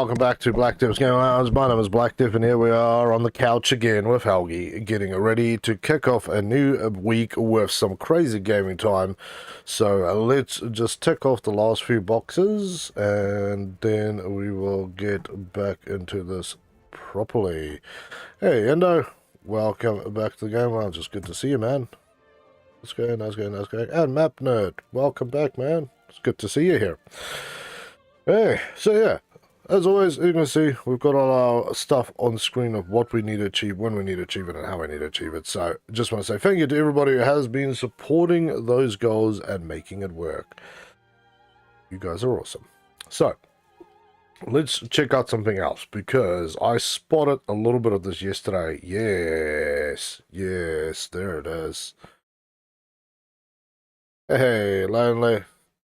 welcome back to Black Tips Game Lounge. My name is Black Tip, and here we are on the couch again with Helgi, getting ready to kick off a new week with some crazy gaming time. So let's just tick off the last few boxes, and then we will get back into this properly. Hey, Endo, welcome back to the Game Lounge. It's good to see you, man. How's it going? How's it going? How's it going? And Map Nerd, welcome back, man. It's good to see you here. Hey, so yeah, as always, you can see we've got all our stuff on screen of what we need to achieve, when we need to achieve it, and how we need to achieve it. So just want to say thank you to everybody who has been supporting those goals and making it work. You guys are awesome. So let's check out something else, because I spotted a little bit of this yesterday. Yes, there it is. Hey, Lonely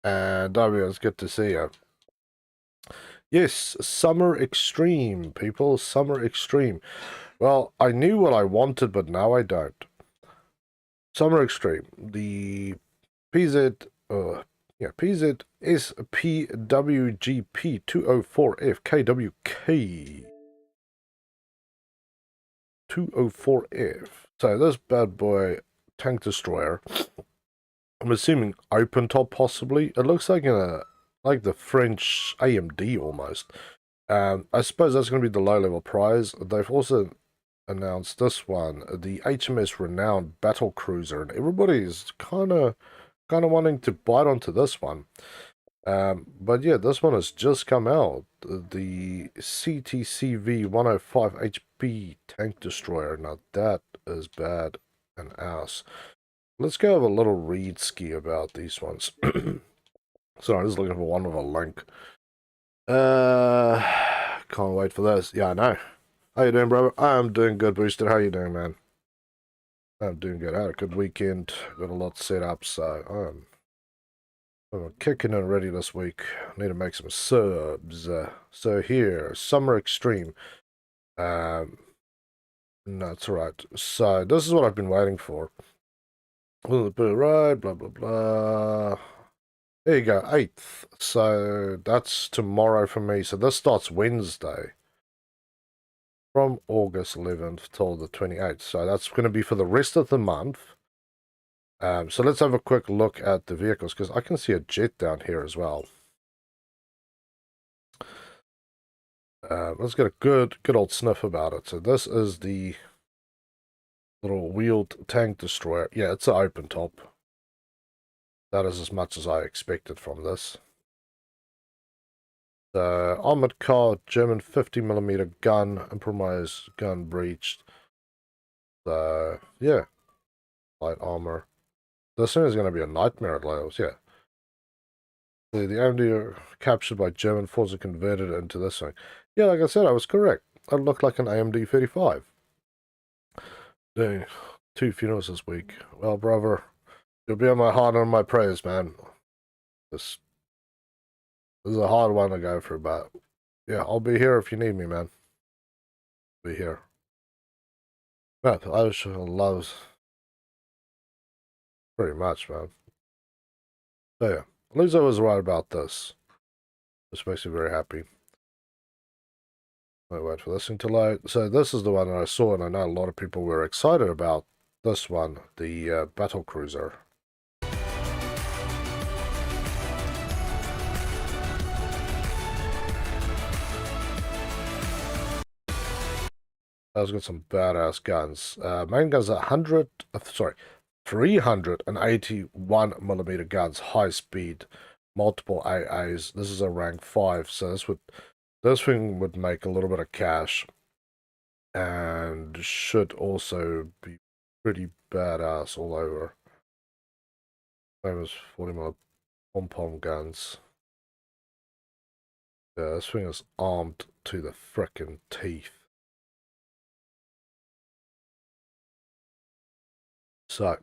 and W, it's good to see you. Yes, Summer Extreme, people. Summer Extreme. Well, I knew what I wanted, but now I don't. Summer Extreme. The PZ SPWGP 204F KWK 204F. So this bad boy tank destroyer, I'm assuming open top possibly. It looks like like the French AMD almost. I suppose that's going to be the low-level prize. They've also announced this one, the HMS Renowned Battle Cruiser, and everybody's kind of wanting to bite onto this one. But yeah, this one has just come out. The CTCV 105 HP Tank Destroyer. Now that is bad and ass. Let's go have a little read ski about these ones. Sorry, I'm just looking for one with a link. Can't wait for this. Yeah, I know. How you doing, brother? I'm doing good, Boosted. How you doing, man? I'm doing good. I had a good weekend. Got a lot set up, so I'm kicking and ready this week. I need to make some subs. So here, Summer Extreme. No, it's alright. So this is what I've been waiting for. Right, blah, blah, blah. There you go, 8th. So that's tomorrow for me. So this starts Wednesday. From August 11th till the 28th. So that's going to be for the rest of the month. So let's have a quick look at the vehicles, because I can see a jet down here as well. Let's get a good old sniff about it. So this is the little wheeled tank destroyer. Yeah, it's an open top. That is as much as I expected from this. The armored car, German 50mm gun, improvised gun breached. So yeah, light armor. This thing is going to be a nightmare at levels. Yeah. The AMD captured by German forces and converted into this thing. Yeah, like I said, I was correct. It looked like an AMD 35. Dang, 2 funerals this week. Well, brother, you'll be on my heart and my prayers, man. This is a hard one to go through, but yeah, I'll be here if you need me, man. Be here. Man, I just loves pretty much, man. So yeah, at least I was right about this. This makes me very happy. Wait for this thing to load. So this is the one that I saw, and I know a lot of people were excited about this one, the Battle Cruiser. That's got some badass guns. Main guns are 381mm guns, high speed, multiple AAs. This is a rank 5, so this thing would make a little bit of cash, and should also be pretty badass all over. Famous 40mm pom-pom guns. Yeah, this thing is armed to the frickin' teeth. So,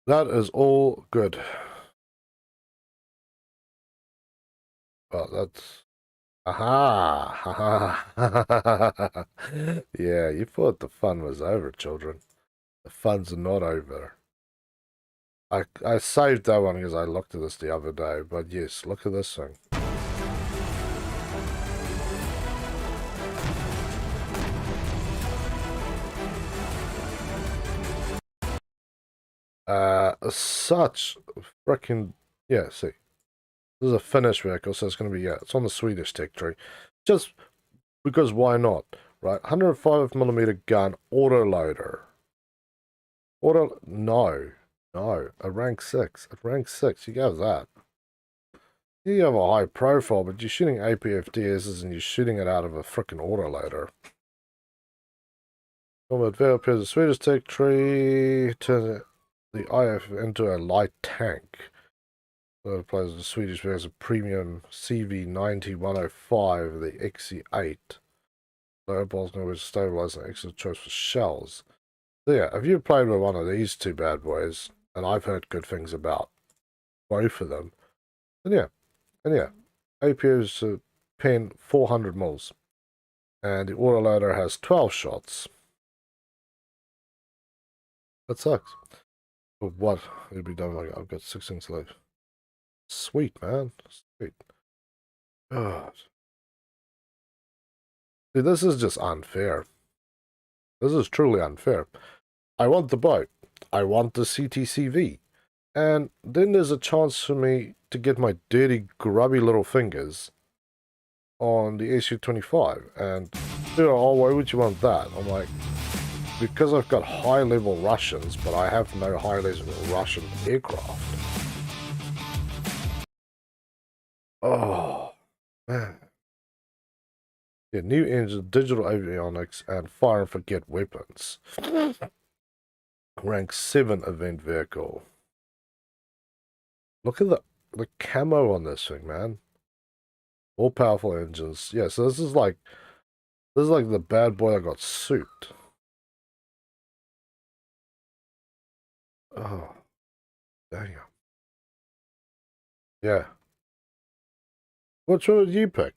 that is all good. Well, that's... Aha! Yeah, you thought the fun was over, children. The fun's not over. I saved that one because I looked at this the other day, but yes, look at this thing. Such freaking, yeah, see. This is a Finnish vehicle, so it's going to be, yeah, it's on the Swedish tech tree. Just because why not, right? 105mm gun, autoloader. No, a rank 6. At rank 6, you have that. You have a high profile, but you're shooting APFDSs and you're shooting it out of a freaking autoloader. Combat vehicle appears a Swedish tech tree, turns the IF into a light tank. So it plays the Swedish version of premium CV90-105, the XC8. The airballs know which to stabilize an excellent choice for shells. So yeah, if you've played with one of these two bad boys, and I've heard good things about both of them, then yeah, APU's pen 400 mils, and the autoloader has 12 shots. That sucks. But what? It'll be done. Like I've got 6 things left. Sweet, man. Sweet. God. Dude, this is just unfair. This is truly unfair. I want the boat. I want the CTCV. And then there's a chance for me to get my dirty, grubby little fingers on the SU-25. And, dude, oh, why would you want that? I'm like, because I've got high-level Russians, but I have no high-level Russian aircraft. Oh, man. Yeah, new engine, digital avionics, and fire and forget weapons. Rank 7 event vehicle. Look at the camo on this thing, man. All powerful engines. Yeah, so this is like the bad boy that got souped. Oh, damn. Yeah. Which one would you pick?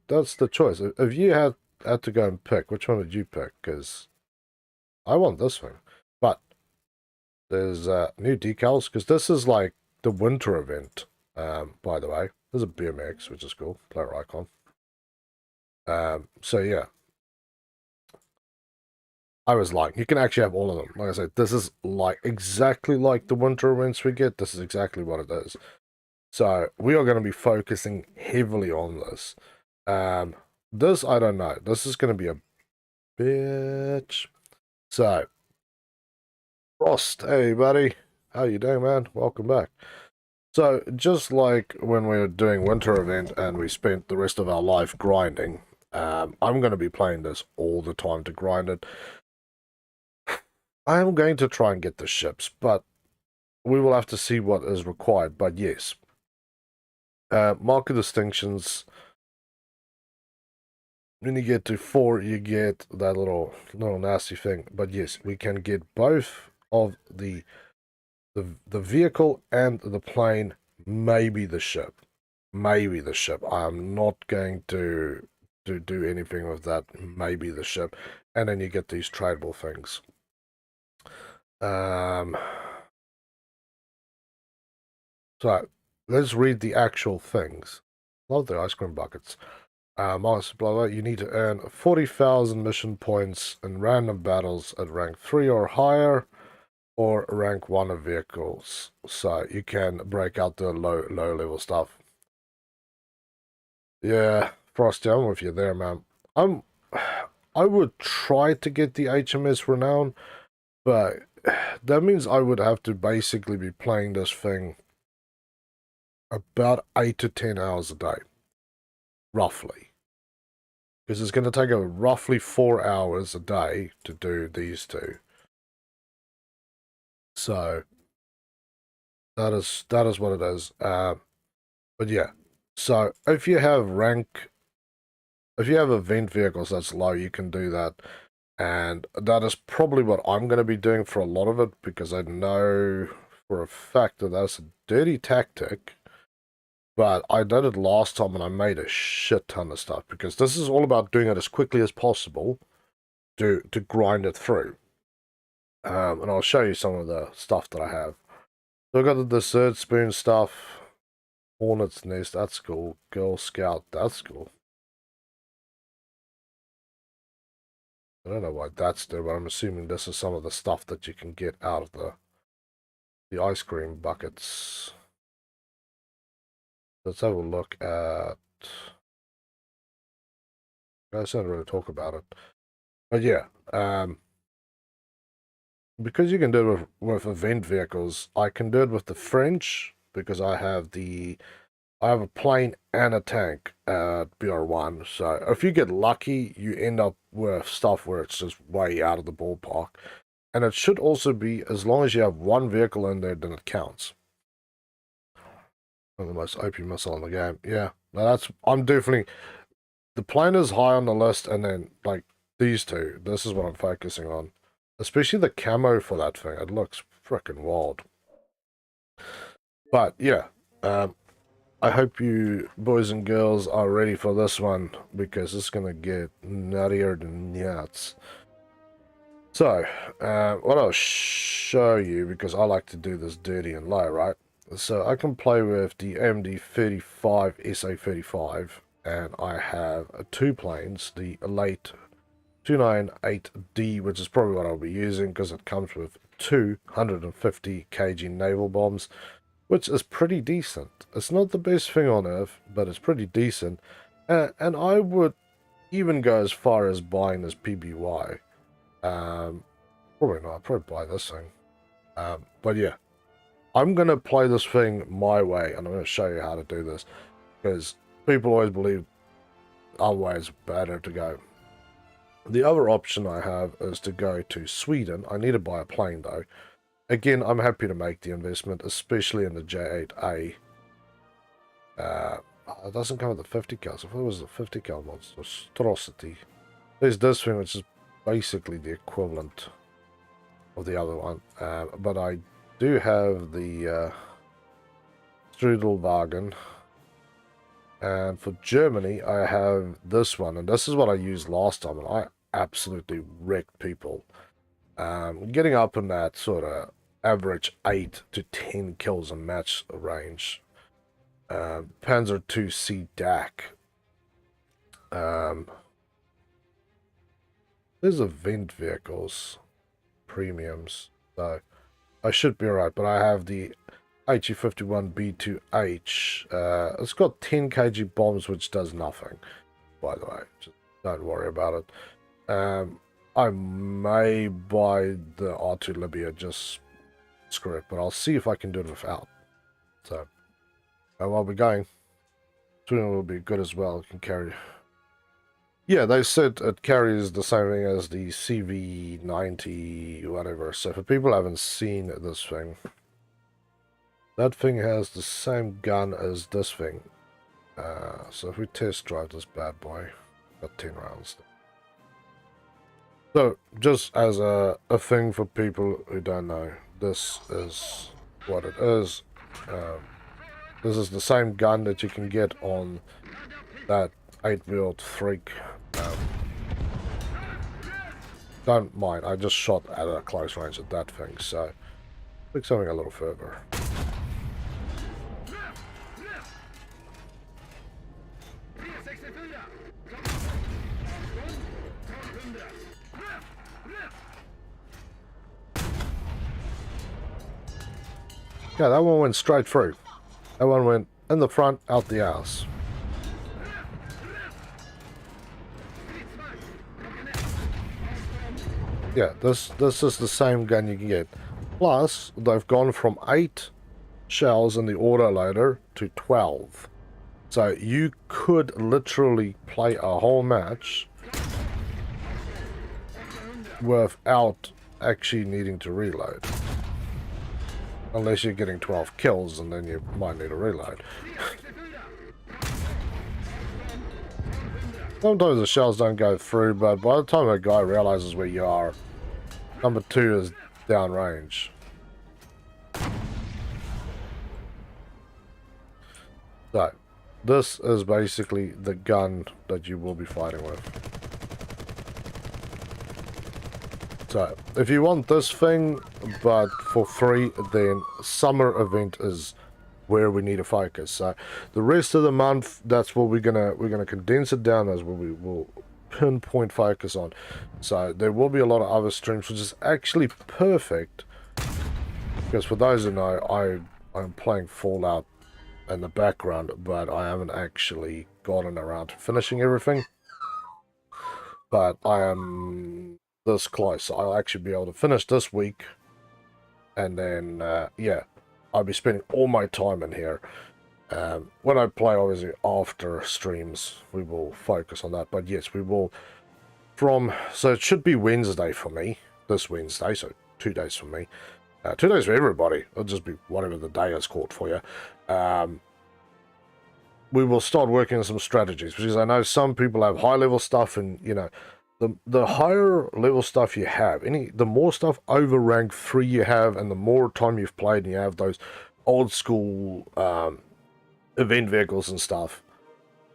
That's the choice. If you had to go and pick, which one would you pick? Because I want this one. But there's new decals, because this is like the winter event, by the way. There's a BMX, which is cool. Player icon. So yeah. I was like, you can actually have all of them. Like I said, this is like exactly like the winter events we get. This is exactly what it is. So we are going to be focusing heavily on this. This, I don't know. This is going to be a bitch. So, Frost, hey buddy. How you doing, man? Welcome back. So, just like when we were doing winter event and we spent the rest of our life grinding, I'm going to be playing this all the time to grind it. I am going to try and get the ships, but we will have to see what is required. But yes, market distinctions. When you get to 4, you get that little nasty thing. But yes, we can get both of the vehicle and the plane, maybe the ship. Maybe the ship. I'm not going to do anything with that. Maybe the ship. And then you get these tradable things. So let's read the actual things. Love the ice cream buckets. Minus blah blah. You need to earn 40,000 mission points in random battles at rank 3 or higher, or rank 1 of vehicles. So you can break out the low level stuff. Yeah, Frosty, I'm with you there, man. I would try to get the HMS Renown, but that means I would have to basically be playing this thing about 8 to 10 hours a day, roughly. Because it's going to take roughly 4 hours a day to do these two. So that is what it is. But yeah. So if you have event vehicles that's low, you can do that. And that is probably what I'm going to be doing for a lot of it, because I know for a fact that that's a dirty tactic. But I did it last time and I made a shit ton of stuff, because this is all about doing it as quickly as possible to grind it through. And I'll show you some of the stuff that I have. So I got the dessert spoon stuff. Hornet's Nest, that's cool. Girl Scout, that's cool. I don't know why that's there, but I'm assuming this is some of the stuff that you can get out of the the ice cream buckets. Let's have a look at... I don't really talk about it. But yeah, because you can do it with event vehicles, I can do it with the French, because I have a plane and a tank at BR1. So if you get lucky, you end up with stuff where it's just way out of the ballpark. And it should also be, as long as you have one vehicle in there, then it counts. One of the most OP missile in the game. Yeah, now I'm definitely, the plane is high on the list, and then like these two, this is what I'm focusing on. Especially the camo for that thing. It looks freaking wild. But yeah, I hope you boys and girls are ready for this one, because it's going to get nuttier than nuts. So, what I'll show you, because I like to do this dirty and low, right? So I can play with the MD35 SA35, and I have two planes, the late 298D, which is probably what I'll be using, because it comes with 250 kg naval bombs, which is pretty decent. It's not the best thing on earth, but it's pretty decent. And I would even go as far as buying this PBY. Probably not. I'll probably buy this thing. But yeah, I'm going to play this thing my way, and I'm going to show you how to do this, because people always believe our way is better to go. The other option I have is to go to Sweden. I need to buy a plane, though. Again, I'm happy to make the investment, especially in the J8A. It doesn't come with the 50 cals. I thought it was the 50 cal monstrosity. There's this thing, which is basically the equivalent of the other one. But I do have the Strudelwagen. And for Germany, I have this one. And this is what I used last time, and I absolutely wrecked people. Getting up in that sort of average 8 to 10 kills a match range. Panzer II-C DAC. There's event vehicles, premiums, so I should be alright. But I have the HE51B2H. It's got 10 kg bombs, which does nothing, by the way. Just don't worry about it. I may buy the R2 Libya, just screw it, but I'll see if I can do it without. So, while we're going, Sweden will be good as well. It can carry. Yeah, they said it carries the same thing as the CV90, whatever. So, for people who haven't seen this thing, that thing has the same gun as this thing. So, if we test drive this bad boy, got 10 rounds. So, just as a thing for people who don't know, this is what it is. This is the same gun that you can get on that 8-wheeled freak. Don't mind, I just shot at a close range at that thing, so pick something a little further. Yeah, that one went straight through. That one went in the front, out the ass. Yeah, this is the same gun you can get. Plus, they've gone from 8 shells in the autoloader to 12. So you could literally play a whole match without actually needing to reload. Unless you're getting 12 kills, and then you might need a reload. Sometimes the shells don't go through, but by the time a guy realizes where you are, number 2 is downrange. So, this is basically the gun that you will be fighting with. So, if you want this thing, but for free, then summer event is where we need to focus. So, the rest of the month, that's what we're gonna condense it down as what we will pinpoint focus on. So, there will be a lot of other streams, which is actually perfect Because for those who know, I'm playing Fallout in the background, but I haven't actually gotten around to finishing everything. But I am this close. I'll actually be able to finish this week, and then yeah, I'll be spending all my time in here. When I play, obviously after streams, we will focus on that. But yes, we will so it should be Wednesday for me, this Wednesday, so 2 days for me. 2 days for everybody. It'll just be whatever the day is called for you. We will start working on some strategies, because I know some people have high-level stuff, and, you know, the higher level stuff you have, the more stuff over rank 3 you have, and the more time you've played, and you have those old school event vehicles and stuff,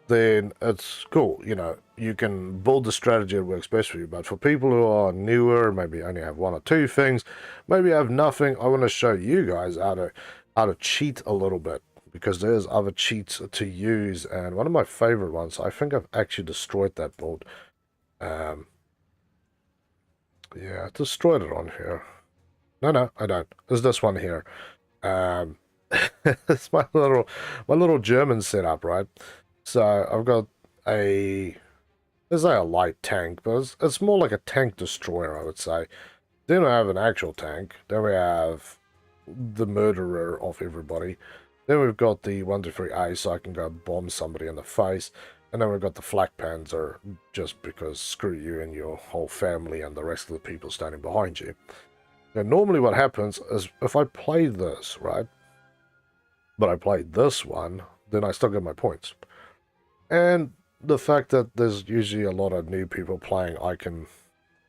then it's cool. You know, you can build the strategy that works best for you. But for people who are newer, maybe only have 1 or 2 things, maybe have nothing, I want to show you guys how to cheat a little bit, because there's other cheats to use. And one of my favorite ones, I think I've actually destroyed that build. Yeah, I destroyed it on here. No, I don't. There's this one here. It's my little German setup, right? So I've got there's like a light tank, but it's more like a tank destroyer, I would say. Then we have an actual tank. Then we have the murderer of everybody. Then we've got the 123A, so I can go bomb somebody in the face. And then we've got the Flak Panzer, just because screw you and your whole family and the rest of the people standing behind you. Now, normally what happens is, if I play this, right, but I played this one, then I still get my points. And the fact that there's usually a lot of new people playing, I can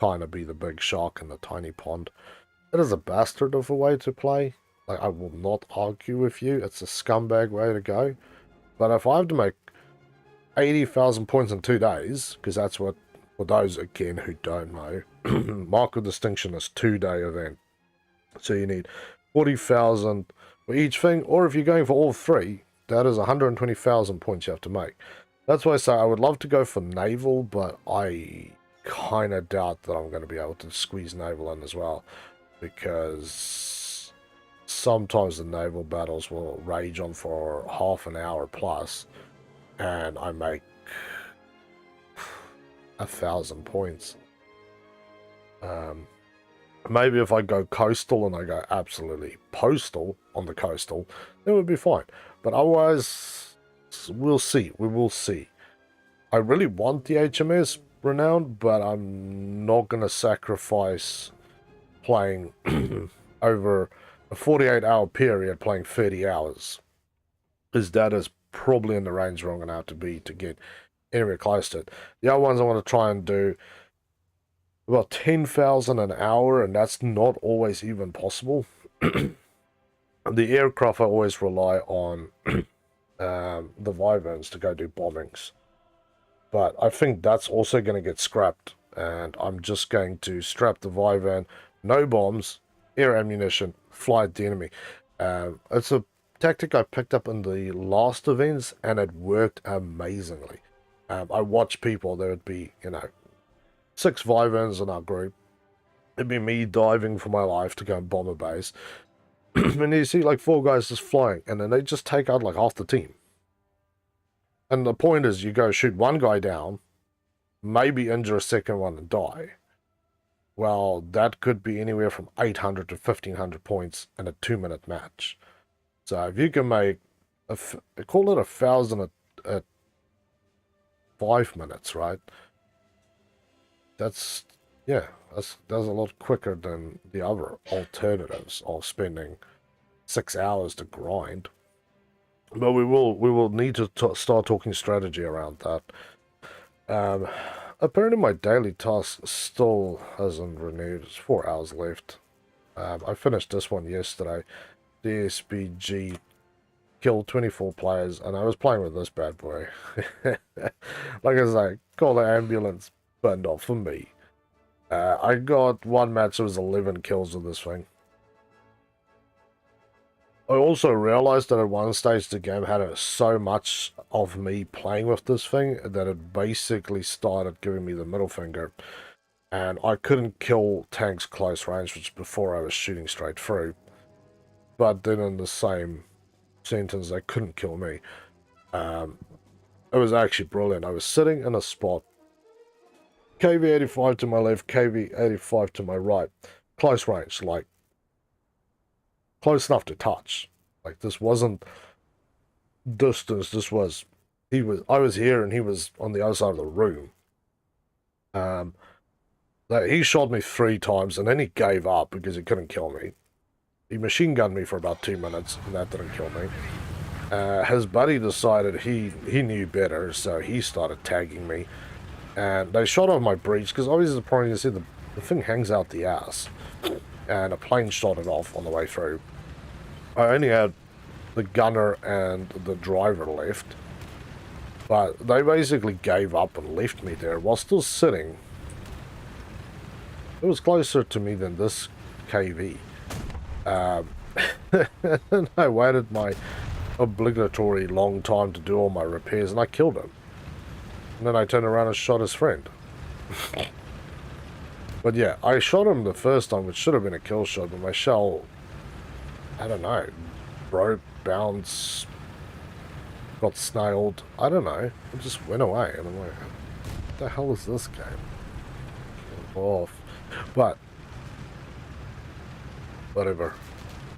kind of be the big shark in the tiny pond. It is a bastard of a way to play. Like, I will not argue with you. It's a scumbag way to go. But if I have to make 80,000 points in 2 days, because that's what, for those, again, who don't know, Mark of Distinction is 2-day event. So you need 40,000 for each thing, or if you're going for all 3, that is 120,000 points you have to make. That's why I say I would love to go for naval, but I kind of doubt that I'm going to be able to squeeze naval in as well, because sometimes the naval battles will rage on for half an hour plus, and I make 1,000 points. Maybe if I go coastal and I go absolutely postal on the coastal, then it would be fine. But otherwise, we'll see. We will see. I really want the HMS Renowned, but I'm not going to sacrifice playing over a 48-hour period, playing 30 hours. Because that is probably in the range where I'm going to have to be to get anywhere close to it. The other ones I want to try and do about 10,000 an hour, and that's not always even possible. The aircraft, I always rely on the Wyverns to go do bombings. But I think that's also going to get scrapped, and I'm just going to strap the Wyvern, no bombs, air ammunition, fly at the enemy. It's a tactic I picked up in the last events, and it worked amazingly. I watched people, there would be, 6 Wyverns in our group. It'd be me diving for my life to go and bomb a base. And you see like 4 guys just flying, and then they just take out like half the team. And the point is, you go shoot 1 guy down, maybe injure a second one and die. Well, that could be anywhere from 800 to 1,500 points in a 2-minute match. So if you can make, call it 1,000 at 5 minutes, right? That's a lot quicker than the other alternatives of spending 6 hours to grind. But we will need to start talking strategy around that. Apparently my daily task still hasn't renewed. There's 4 hours left. I finished this one yesterday. DSBG killed 24 players, and I was playing with this bad boy. Like I say, call the ambulance, but not for me. I got 1 match that was 11 kills with this thing. I also realized that at one stage the game had so much of me playing with this thing that it basically started giving me the middle finger. And I couldn't kill tanks close range, which before I was shooting straight through. but then in the same sentence, they couldn't kill me. It was actually brilliant. I was sitting in a spot, KV-85 to my left, KV-85 to my right, close range, like close enough to touch. Like this wasn't distance. This was I was here and he was on the other side of the room. He shot me 3 times and then he gave up because he couldn't kill me. He machine gunned me for about 2 minutes and that didn't kill me. His buddy decided he knew better, so he started tagging me. And they shot off my breech, because obviously the problem is the thing hangs out the ass. And a plane shot it off on the way through. I only had the gunner and the driver left. But they basically gave up and left me there while still sitting. It was closer to me than this KV. And I waited my obligatory long time to do all my repairs and I killed him. And then I turned around and shot his friend. But yeah, I shot him the first time, which should have been a kill shot, but my shell, I don't know, broke, bounced, got snailed. I don't know. It just went away. And I'm like, what the hell is this game? Off. But, whatever.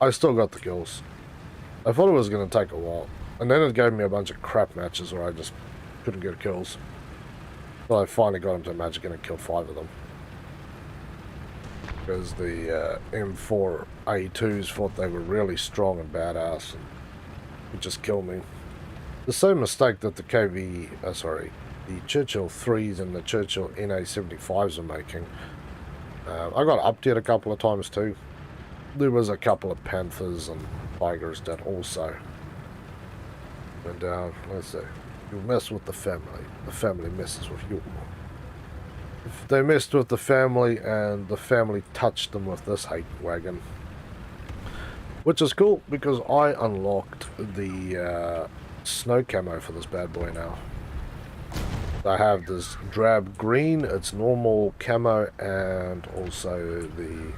I still got the kills. I thought it was going to take a while. And then it gave me a bunch of crap matches where I just couldn't get kills. But I finally got into a match again and killed 5 of them. Because the M4A2s thought they were really strong and badass and would just kill me. The same mistake that the the Churchill 3s and the Churchill NA75s are making. I got updated a couple of times too. There was a couple of Panthers and Tigers that also went down. Let's see. You mess with the family messes with you. If they messed with the family and the family touched them with this hate wagon. Which is cool because I unlocked the snow camo for this bad boy now. I have this drab green, it's normal camo, and also the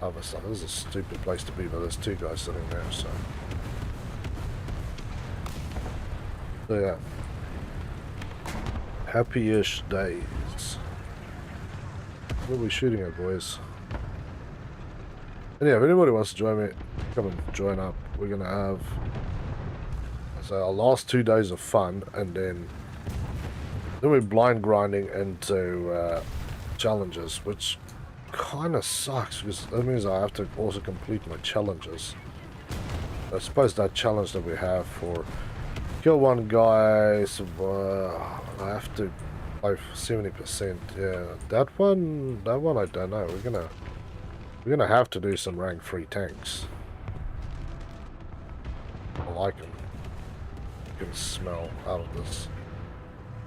other stuff. This is a stupid place to be, but there's 2 guys sitting there, so yeah. Happy-ish days. What are we shooting at, boys? And yeah, if anybody wants to join me, come and join up. We're gonna have our last 2 days of fun, and then we're blind grinding into challenges, which kind of sucks because that means I have to also complete my challenges. I suppose that challenge that we have for kill 1 guy, I have to play 70%. Yeah, that one I don't know. We're gonna have to do some rank 3 tanks. I like them. You can smell out of this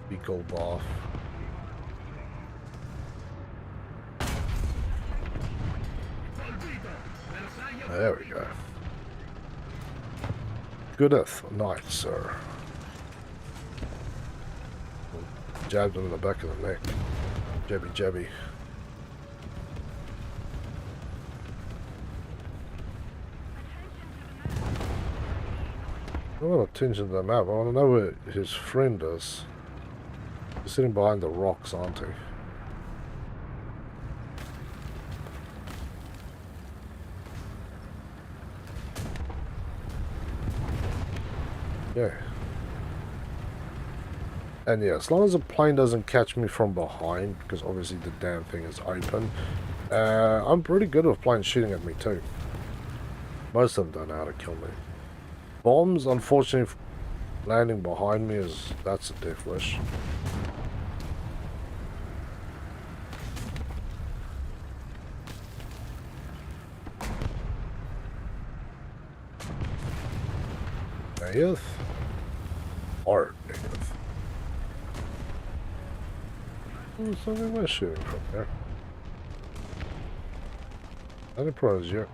fecal bath. There we go. Goodeth night, sir. Jabbed him in the back of the neck. Jabby jabby. I want to attention to the map. I want to know where his friend is. He's sitting behind the rocks, aren't he? Yeah. And yeah, as long as the plane doesn't catch me from behind, because obviously the damn thing is open, I'm pretty good with planes shooting at me too. Most of them don't know how to kill me. Bombs, unfortunately, landing behind me that's a death wish. Negative? Or negative. Oh, something was shooting from there. Any problems here?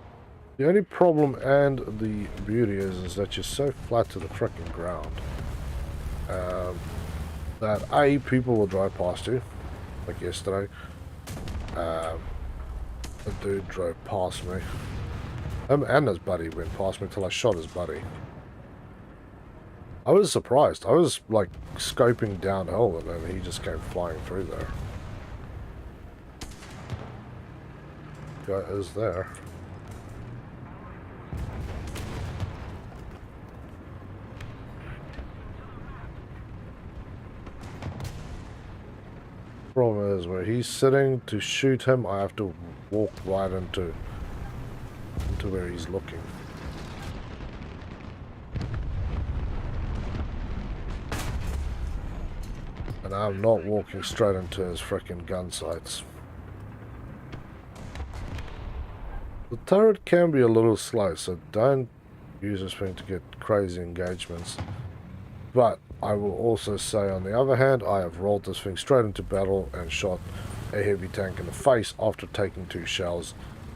The only problem and the beauty is that you're so flat to the frickin' ground that A, people will drive past you, like yesterday. A dude drove past me. Him and his buddy went past me till I shot his buddy. I was surprised. I was like scoping downhill and then he just came flying through there. Guy is there. Problem is, where he's sitting to shoot him, I have to walk right into where he's looking. And I'm not walking straight into his frickin' gun sights. The turret can be a little slow, so don't use this thing to get crazy engagements. But I will also say, on the other hand, I have rolled this thing straight into battle and shot a heavy tank in the face after taking 2 shells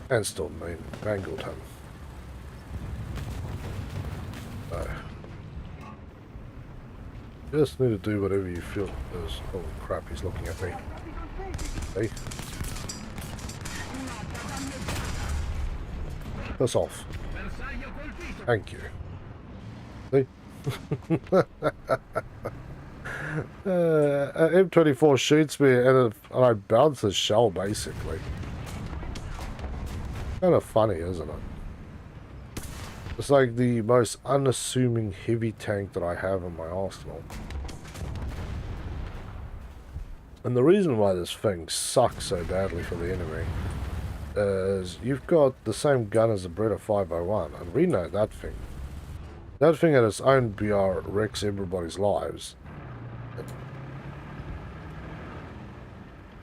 and still mangled him. So, you just need to do whatever you feel is... Oh crap, he's looking at me. Hey. Piss off. Thank you. See? M24 shoots me and I bounce his shell basically. Kind of funny, isn't it? It's like the most unassuming heavy tank that I have in my arsenal. And the reason why this thing sucks so badly for the enemy is you've got the same gun as the Beretta 501, and we know that thing. That thing at its own BR wrecks everybody's lives.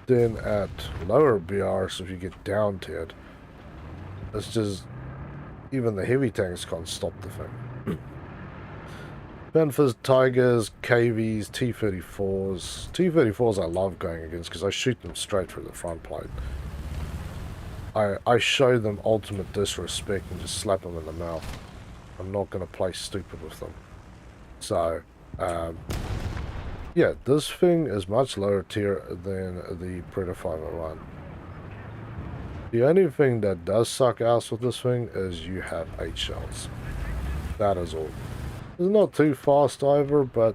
Then at lower BRs, if you get down to it, it's just, even the heavy tanks can't stop the thing. Panthers, Tigers, KVs, T-34s. T-34s I love going against because I shoot them straight through the front plate. I show them ultimate disrespect and just slap them in the mouth. I'm not going to play stupid with them. So, yeah, this thing is much lower tier than the Predator 501. The only thing that does suck ass with this thing is you have 8 shells. That is all. It's not too fast either, but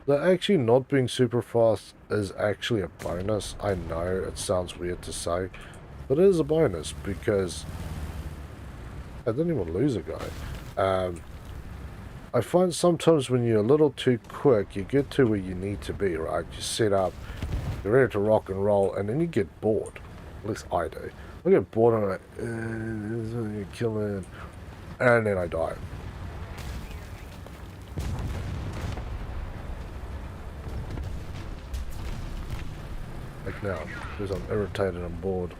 the actually not being super fast is actually a bonus. I know it sounds weird to say, but it is a bonus because I didn't even lose a guy. I find sometimes when you're a little too quick, you get to where you need to be, right? You set up, you're ready to rock and roll, and then you get bored. At least I do. I get bored and I'm like, kill it, and then I die. Like now, because I'm irritated and bored.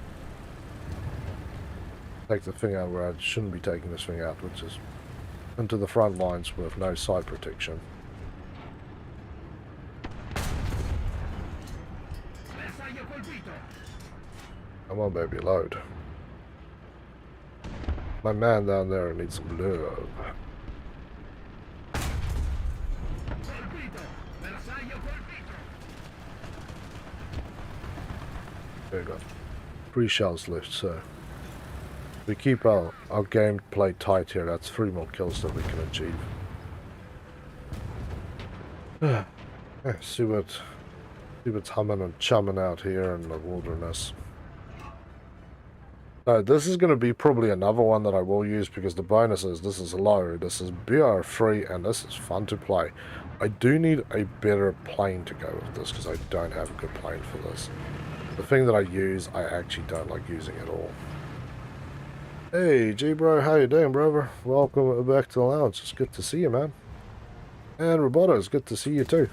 Take the thing out where I shouldn't be taking this thing out, which is into the front lines with no side protection. Come on, baby, load. My man down there needs some love. There you go. 3 shells left, so we keep our gameplay tight here. That's 3 more kills that we can achieve. See what's humming and chumming out here in the wilderness. This is going to be probably another one that I will use because the bonus is this is low, this is BR free, and this is fun to play. I do need a better plane to go with this because I don't have a good plane for this. The thing that I use, I actually don't like using at all. Hey, G-Bro, how you doing, brother? Welcome back to the lounge. It's good to see you, man. And Roboto, it's good to see you too.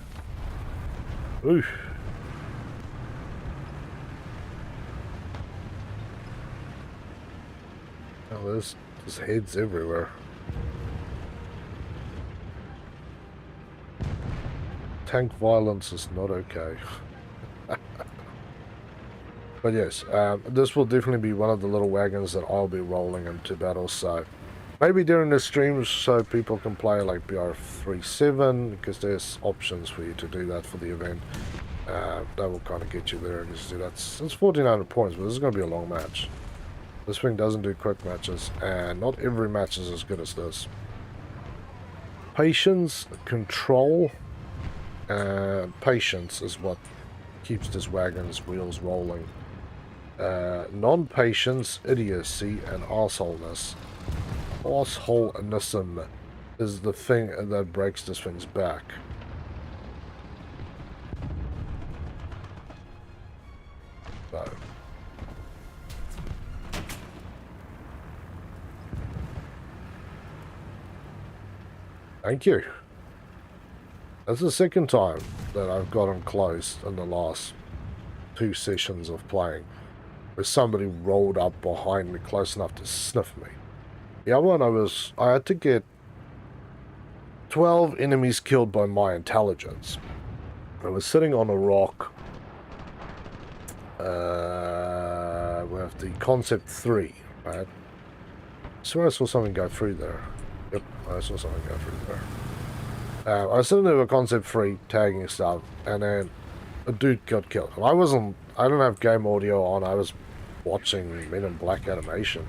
Ooh. Oh, there's heads everywhere. Tank violence is not okay. But yes, this will definitely be one of the little wagons that I'll be rolling into battle, so maybe during the streams so people can play like BR37, because there's options for you to do that for the event. That will kind of get you there, and it's 1400 points, but this is going to be a long match. This thing doesn't do quick matches, and not every match is as good as this. Patience, control, and patience is what keeps this wagon's wheels rolling. Non-patience, idiocy, and arseholeness. Arseholenism is the thing that breaks this thing's back. So. Thank you. That's the second time that I've gotten close in the last 2 sessions of playing, where somebody rolled up behind me close enough to sniff me. The other one I had to get 12 enemies killed by my intelligence. I was sitting on a rock with the Concept 3, right? I swear I saw something go through there. Yep, I saw something go through there. I was sitting there with Concept 3 tagging stuff, and then a dude got killed. And I don't have game audio on, I was watching Men in Black animation,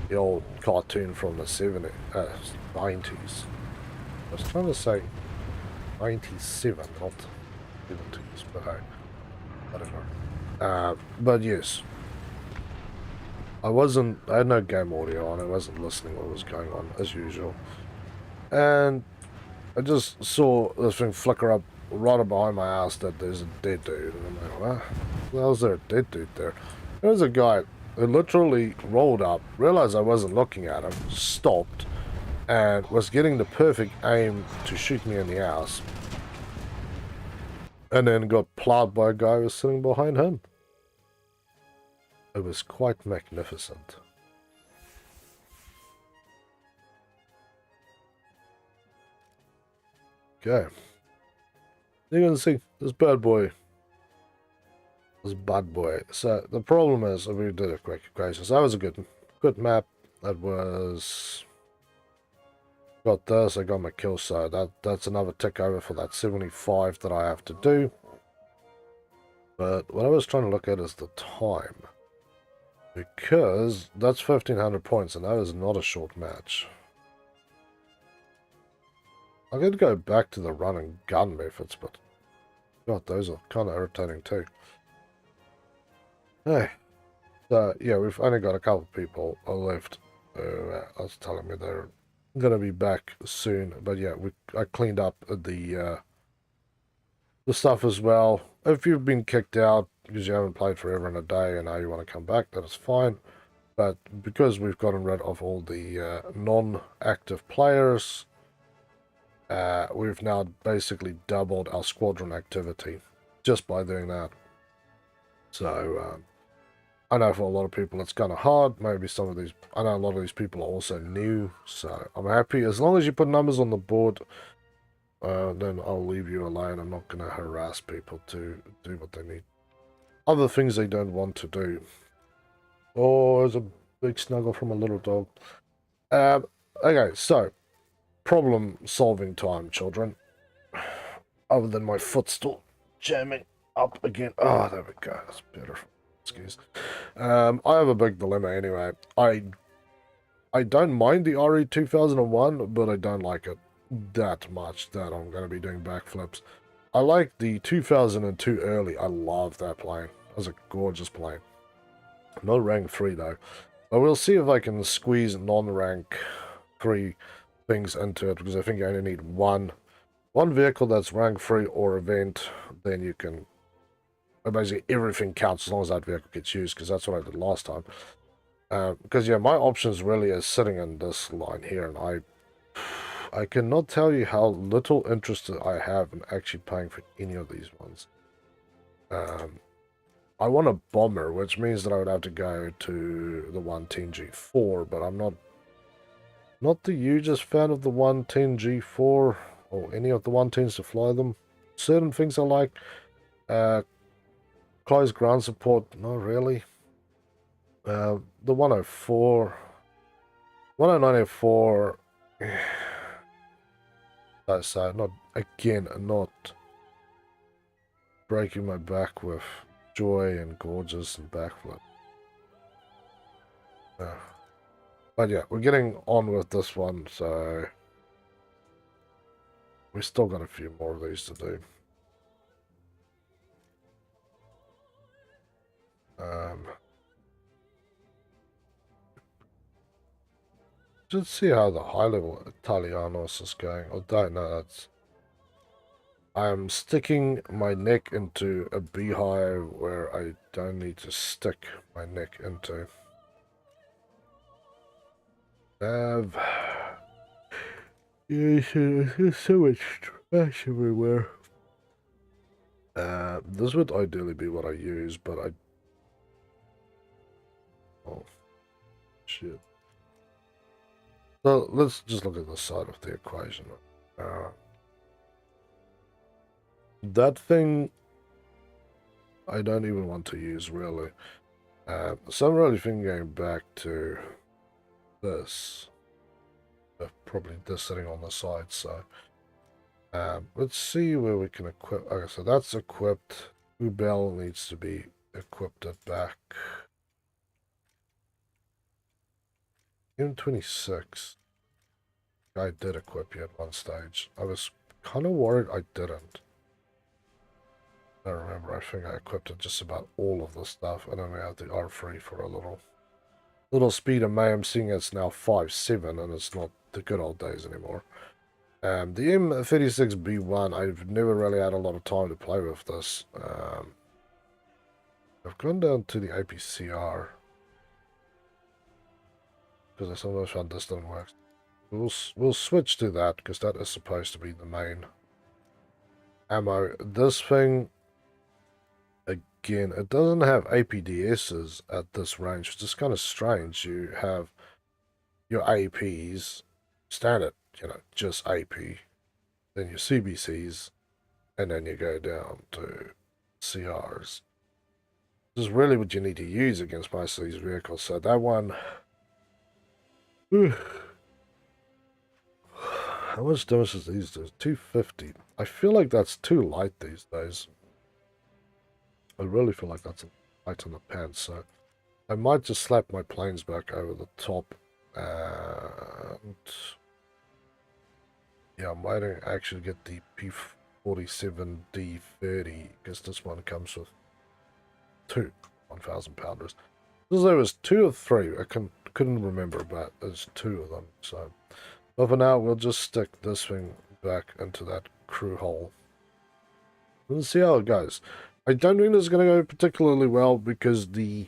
the old cartoon from the 90s. I was trying to say 97, not 70s, but hey, whatever. But yes, I had no game audio on, I wasn't listening what was going on, as usual. And I just saw this thing flicker up right behind my ass that there's a dead dude. And I'm like, what? Well, is there a dead dude there? There was a guy who literally rolled up, realized I wasn't looking at him, stopped, and was getting the perfect aim to shoot me in the ass. And then got plowed by a guy who was sitting behind him. It was quite magnificent. Okay. You're going to see this bad boy. This bad boy. So the problem is, we did a quick equation. So that was a good map. That was... Got this, I got my kill, so that's another tick over for that 75 that I have to do. But what I was trying to look at is the time. Because that's 1,500 points, and that is not a short match. I could go back to the run and gun methods, but God, those are kind of irritating too. Hey, so yeah, we've only got a couple of people left. I was telling me they're gonna be back soon, but yeah, I cleaned up the stuff as well. If you've been kicked out because you haven't played forever and a day and now you want to come back, that is fine. But because we've gotten rid of all the non-active players, we've now basically doubled our squadron activity just by doing that. So I know for a lot of people it's kind of hard. Maybe I know a lot of these people are also new, so I'm happy. As long as you put numbers on the board, then I'll leave you alone. I'm not going to harass people to do what they need. Other things they don't want to do. Oh, there's a big snuggle from a little dog. Okay, so problem solving time, children. Other than my foot still jamming up again. Oh, there we go. That's better. Excuse. I have a big dilemma anyway. I don't mind the RE 2001, but I don't like it that much that I'm going to be doing backflips. I like the 2002 early. I love that plane. That was a gorgeous plane. No rank 3 though. But we'll see if I can squeeze non-rank 3 things into it, because I think I only need one vehicle that's rank 3 or event. Then you can... Basically everything counts as long as that vehicle gets used, because that's what I did last time. Because yeah, my options really is sitting in this line here, and I cannot tell you how little interest I have in actually paying for any of these ones. I want a bomber, which means that I would have to go to the 110G4, but I'm not the hugest fan of the 110G4 or any of the 110s to fly them. Certain things I like. Close ground support, not really. The 104, 10904. So not breaking my back with joy and gorgeous and backflip. But yeah, we're getting on with this one, so we still got a few more of these to do. Just see how the high level Italianos is going. I don't know. That's. I'm sticking my neck into a beehive where I don't need to stick my neck into. Yes, there's so much trash everywhere. This would ideally be what I use, but I... Oh, shit. So let's just look at the side of the equation. That thing I don't even want to use, really. So I'm really thinking going back to this. Probably this sitting on the side, so... let's see where we can equip... Okay, so that's equipped. Ubel needs to be equipped at back. M26. I did equip you at one stage. I was kind of worried I didn't. I remember, I think I equipped it just about all of the stuff, and then we had the R3 for a little speed of mayhem, seeing it's now 5.7, and it's not the good old days anymore. The M36B1, I've never really had a lot of time to play with this. I've gone down to the APCR, because I sometimes found this doesn't work. We'll switch to that, because that is supposed to be the main ammo. This thing, again, it doesn't have APDSs at this range, which is kind of strange. You have your APs, standard, just AP, then your CBCs, and then you go down to CRs. This is really what you need to use against most of these vehicles. So that one... How much damage is these days? 250. I feel like that's too light these days. I really feel like that's light on the pants, so I might just slap my planes back over the top, and yeah, I might actually get the P47D30, because this one comes with two 1,000 pounders. There was 2 or 3, I couldn't remember, but there's 2 of them, so... But for now, we'll just stick this thing back into that crew hole. Let's see how it goes. I don't think this is going to go particularly well, because there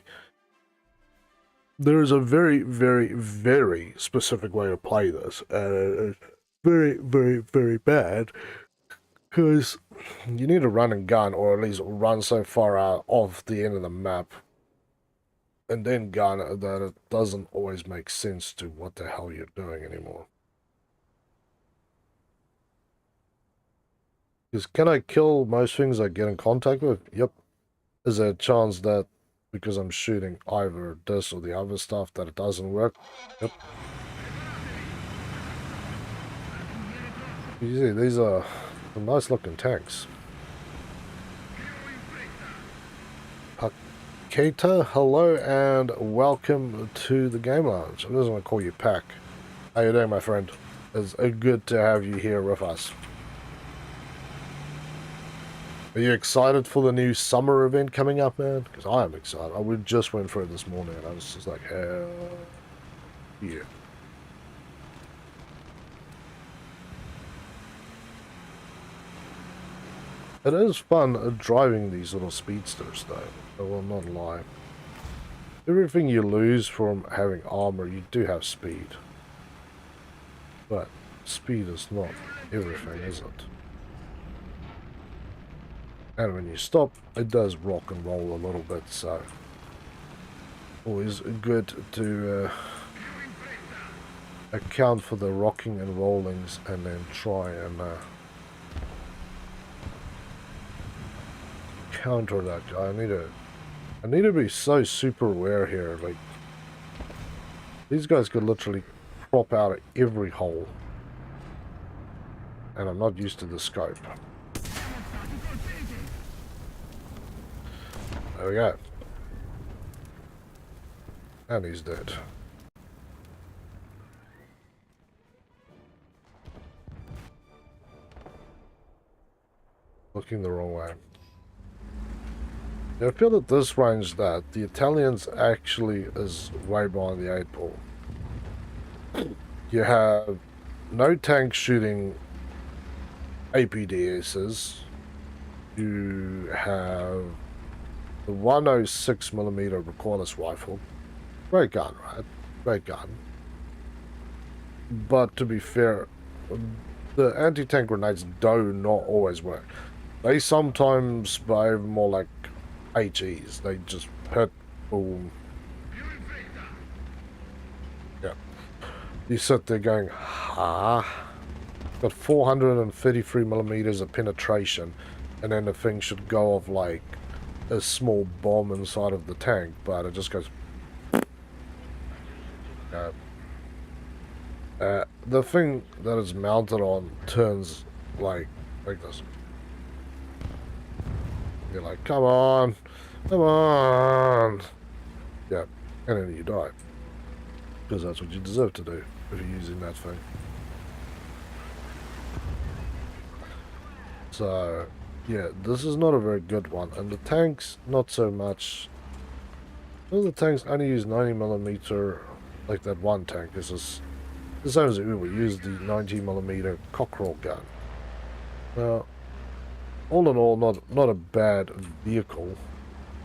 is a very, very, very specific way to play this. It's very, very, very bad, because you need to run and gun, or at least run so far out of the end of the map, and then gun, that it doesn't always make sense to what the hell you're doing anymore. Because can I kill most things I get in contact with? Yep. Is there a chance that because I'm shooting either this or the other stuff that it doesn't work? Yep. You see, these are some nice looking tanks. Keita, hello and welcome to the Game Lounge. I'm just going to call you Pack. How you doing, my friend? It's good to have you here with us. Are you excited for the new summer event coming up, man? Because I am excited. We just went for it this morning, and I was just like, hell yeah. It is fun driving these little speedsters, though. I will not lie. Everything you lose from having armor, you do have speed. But speed is not everything, is it? And when you stop, it does rock and roll a little bit, so always good to account for the rocking and rollings, and then try and counter that guy. I need to be so super aware here. Like, these guys could literally crop out of every hole, and I'm not used to the scope. There we go. And he's dead. looking the wrong way. I feel at this range that the Italians actually is way behind the 8-ball. You have no tank shooting APDSs. You have the 106mm recoilless rifle. Great gun, right? Great gun. But to be fair, the anti-tank grenades do not always work. They sometimes behave more like HEs. They just hit, boom. Yeah. You sit there going, got 433mm of penetration, and then the thing should go off like a small bomb inside of the tank, but it just goes. The thing that it's mounted on turns like this. You're like, come on, come on. Yeah, and then you die. Because that's what you deserve to do if you're using that thing. So, yeah, this is not a very good one. And the tanks, not so much. Well, the tanks only use 90mm, like that one tank. This is the same as we use the 90mm cockerel gun. Now, all in all, not a bad vehicle,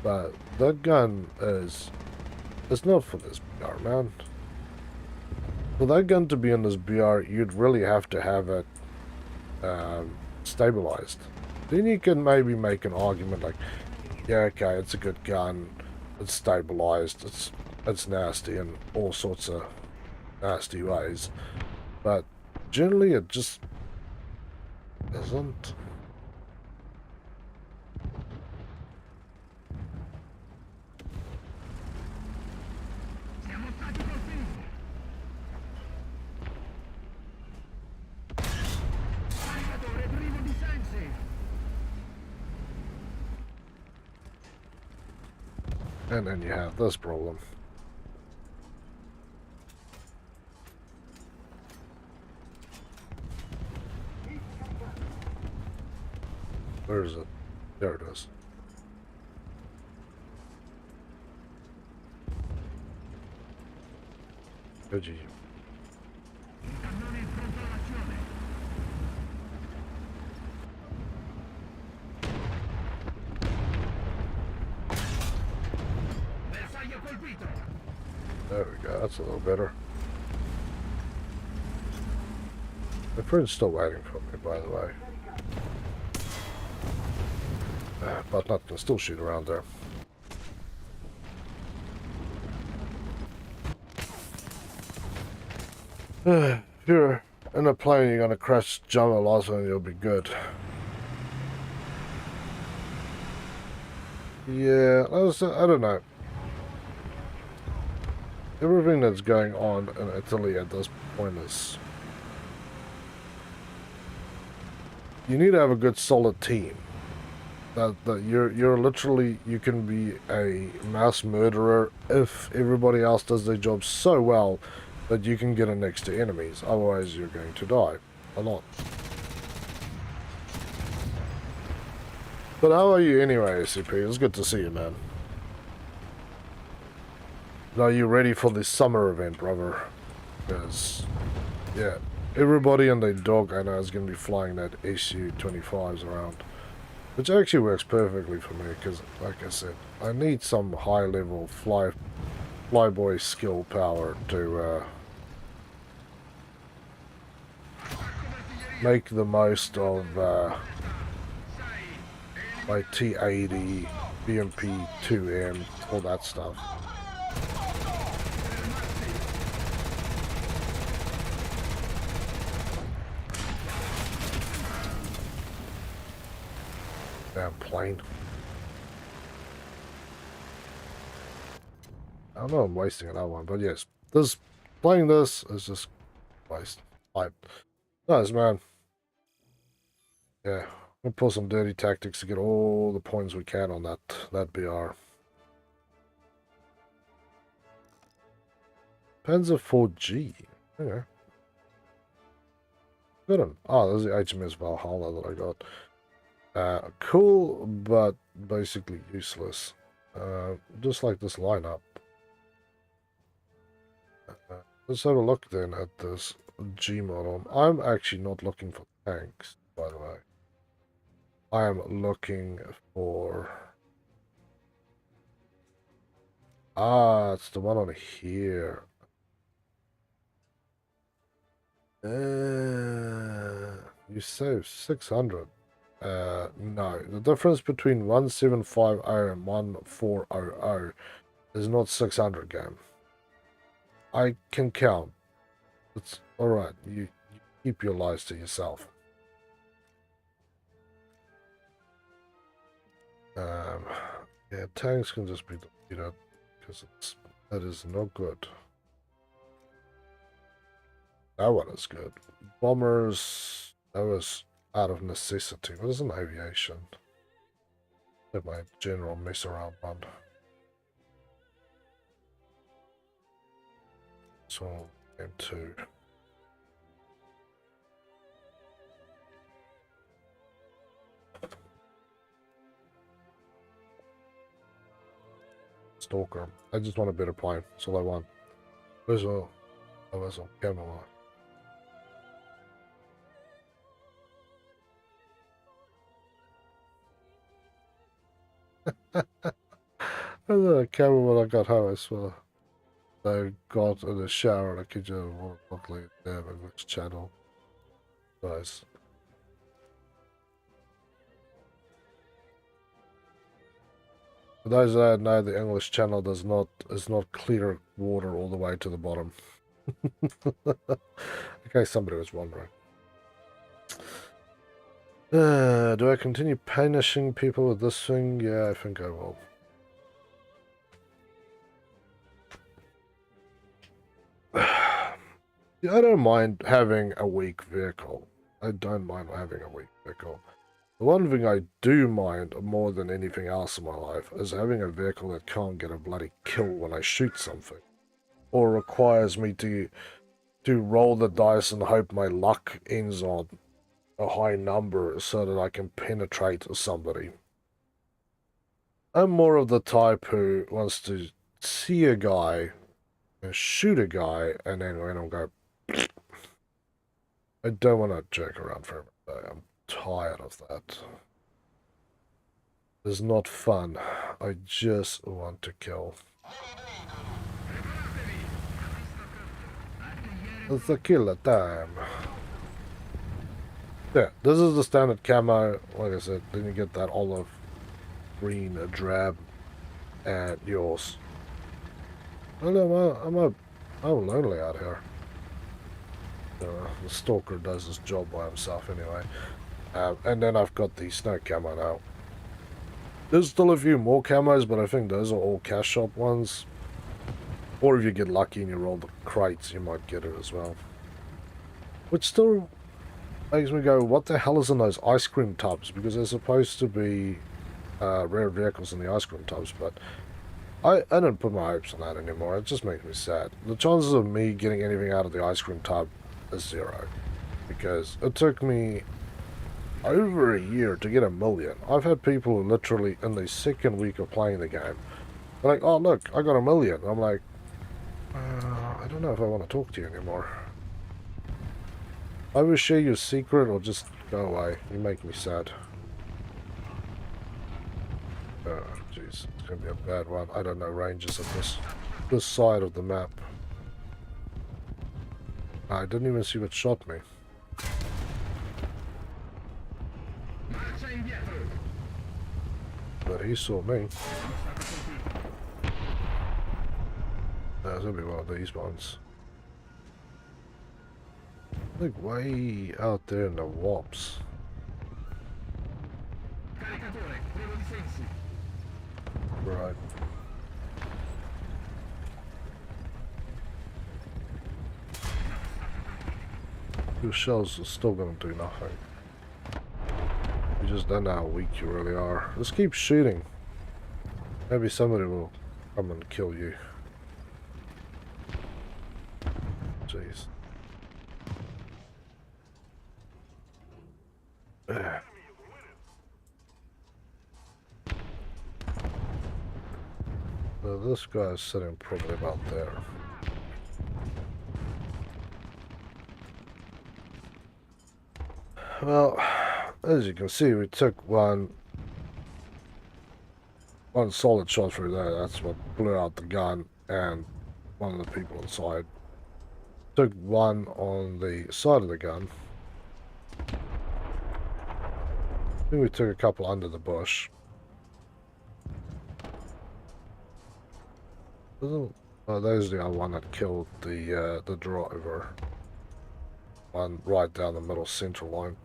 but that gun it's not for this BR, man. For that gun to be in this BR, you'd really have to have it stabilized. Then you can maybe make an argument like, yeah, okay, it's a good gun, it's stabilized, it's nasty in all sorts of nasty ways, but generally it just isn't. And then you have this problem. Where is it? There it is. Good. There we go, that's a little better. My friend's still waiting for me, by the way. But not gonna still shoot around there. If you're in a plane, you're gonna crash, jump a lot, and you'll be good. Yeah, I don't know. Everything that's going on in Italy at this point is... You need to have a good solid team. That you're literally, you can be a mass murderer if everybody else does their job so well that you can get in next to enemies. Otherwise you're going to die a lot. But how are you anyway, SCP? It's good to see you, man. Are you ready for this summer event, brother? Because, yeah, everybody and their dog I know is going to be flying that SU-25s around. Which actually works perfectly for me, because, like I said, I need some high-level flyboy skill power to make the most of my T-80, BMP-2M, all that stuff. Damn plane. I know I'm wasting another one, but yes, playing this is just waste. Nice, man. Yeah, we'll pull some dirty tactics to get all the points we can on that BR. Panzer 4G. Okay. Good one. Oh, there's the HMS Valhalla that I got. Cool, but basically useless. Just like this lineup. Let's have a look then at this G model. I'm actually not looking for tanks, by the way. I am looking for... Ah, it's the one on here. You save 600. No. The difference between 1750 and 1400 is not 600 game. I can count. It's alright. You keep your lies to yourself. Yeah, tanks can just be deleted because that is not good. That one is good. Bombers, that was out of necessity. What is an aviation? Let my general mess around one. So, M2. Stalker. I just want a better plane. That's all I want. Where's all? Oh, that's all. Camera. And the camera when I got home, I swear. I got in the shower and I could just walk quickly there English channel. Nice. For those that know, the English channel is not clear water all the way to the bottom. Okay, somebody was wondering. Do I continue punishing people with this thing? Yeah, I think I will. Yeah, I don't mind having a weak vehicle. I don't mind having a weak vehicle. The one thing I do mind more than anything else in my life is having a vehicle that can't get a bloody kill when I shoot something. Or requires me to roll the dice and hope my luck ends on a high number so that I can penetrate somebody. I'm more of the type who wants to see a guy and shoot a guy and then when I'll go... I don't want to jerk around for every day. I'm tired of that. It's not fun. I just want to kill. It's a killer time. Yeah, this is the standard camo. Like I said, then you get that olive green drab and yours. I know, I'm lonely out here. The stalker does his job by himself anyway. And then I've got the snow camo now. There's still a few more camos, but I think those are all cash shop ones. Or if you get lucky and you roll the crates, you might get it as well. Which still makes me go, what the hell is in those ice cream tubs? Because they're supposed to be rare vehicles in the ice cream tubs, but I don't put my hopes on that anymore. It just makes me sad. The chances of me getting anything out of the ice cream tub is 0. Because it took me over a year to get 1 million. I've had people who literally in the second week of playing the game, they're like, oh look, I got 1 million. I'm like, I don't know if I want to talk to you anymore. Either share your secret or just go away. You make me sad. Oh, jeez. It's going to be a bad one. I don't know ranges of this side of the map. I didn't even see what shot me. But he saw me. That's going to be one of these ones. Like way out there in the wops. Right. Your shells are still going to do nothing. You just don't know how weak you really are. Just keep shooting. Maybe somebody will come and kill you. Jeez. So this guy is sitting probably about there. Well, as you can see, we took one solid shot through there. That's what blew out the gun and one of the people inside. Took one on the side of the gun. Then we took a couple under the bush. Oh, there's the other one that killed the driver. One right down the middle central line.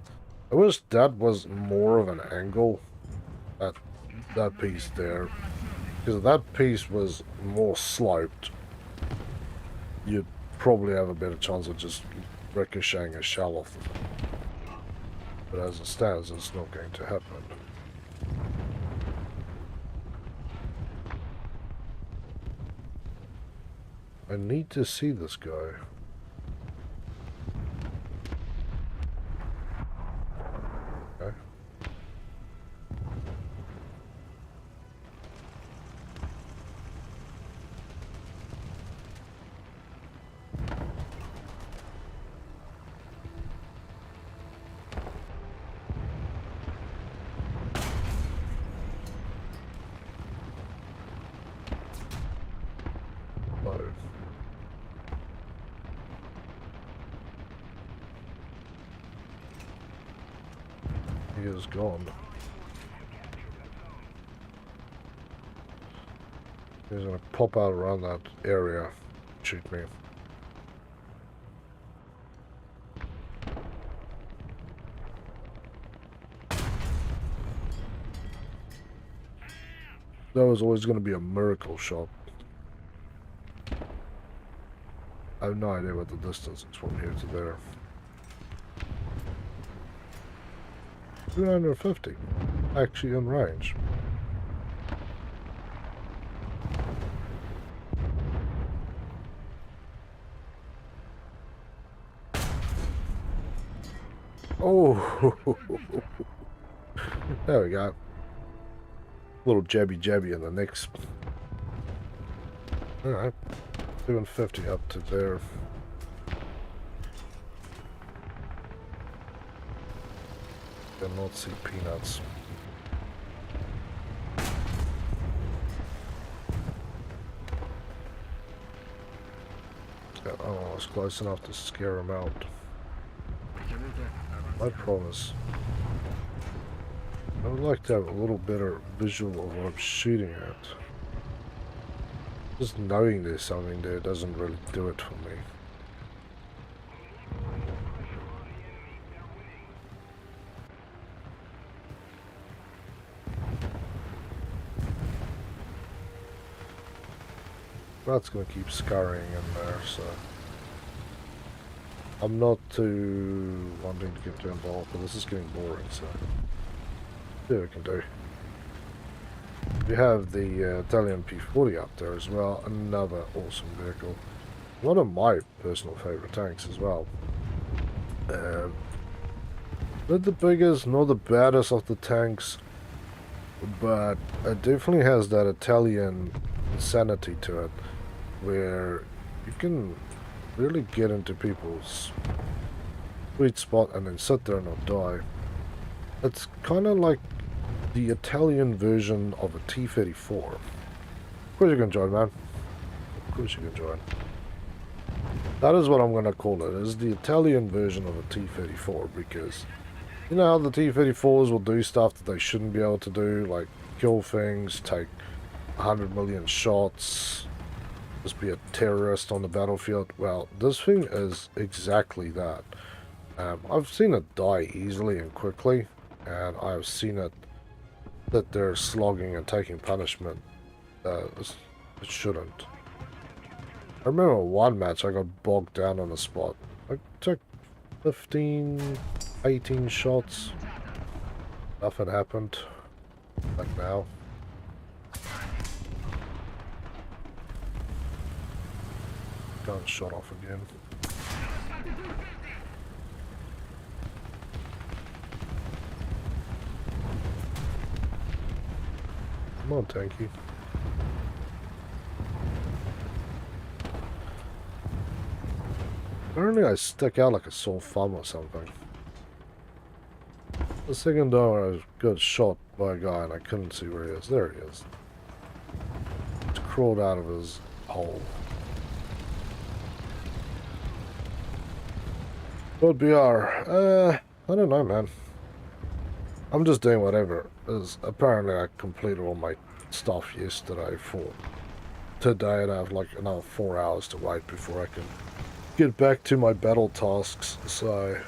I wish that was more of an angle. That piece there, because if that piece was more sloped, you'd probably have a better chance of just ricocheting a shell off of it. But as it stands, it's not going to happen. I need to see this guy. Okay. He is gone. He's gonna pop out around that area, shoot me. That was always gonna be a miracle shot. I have no idea what the distance is from here to there. 250, actually in range. Oh, there we go. Little jabby in the next. All right, 250 up to there. Cannot see peanuts. Oh, it's close enough to scare him out. I promise. I would like to have a little better visual of what I'm shooting at. Just knowing there's something there doesn't really do it for me. That's going to keep scurrying in there, so I'm not too wanting to get too involved, but this is getting boring, so see what we can do. We have the Italian P40 up there as well, another awesome vehicle. One of my personal favorite tanks as well. Not the biggest, not the baddest of the tanks, but it definitely has that Italian insanity to it, where you can really get into people's sweet spot and then sit there and not die. It's kind of like the Italian version of a T-34. Of course you can join, man. Of course you can join. That is what I'm going to call it, is the Italian version of a T-34, because you know how the T-34s will do stuff that they shouldn't be able to do, like kill things, take 100 million shots, just be a terrorist on the battlefield. Well, this thing is exactly that. I've seen it die easily and quickly, and I've seen it that they're slogging and taking punishment. It shouldn't. I remember one match I got bogged down on the spot. I took 15, 18 shots. Nothing happened. Like now. Gun shot off again. Come on, tanky. Apparently I stuck out like a sore thumb or something. The second time I got shot by a guy and I couldn't see where he is. There he is. Just crawled out of his hole. What BR? I don't know, man. I'm just doing whatever. As apparently I completed all my stuff yesterday for today, and I have like another 4 hours to wait before I can get back to my battle tasks. So,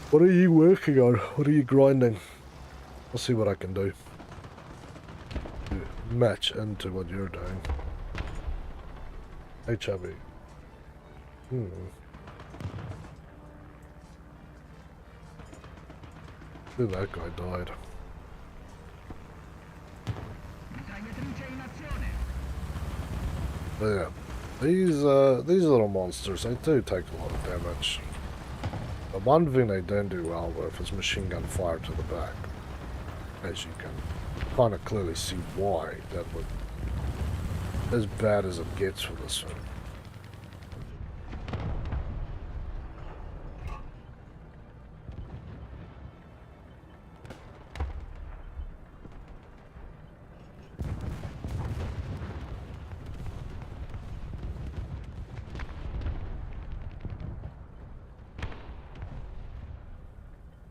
what are you working on? What are you grinding? I'll see what I can do to match into what you're doing. Hey, Chubby. Dude, that guy died. But yeah, these little monsters, they do take a lot of damage. The one thing they don't do well with is machine gun fire to the back. As you can kind of clearly see why that would as bad as it gets for this thing.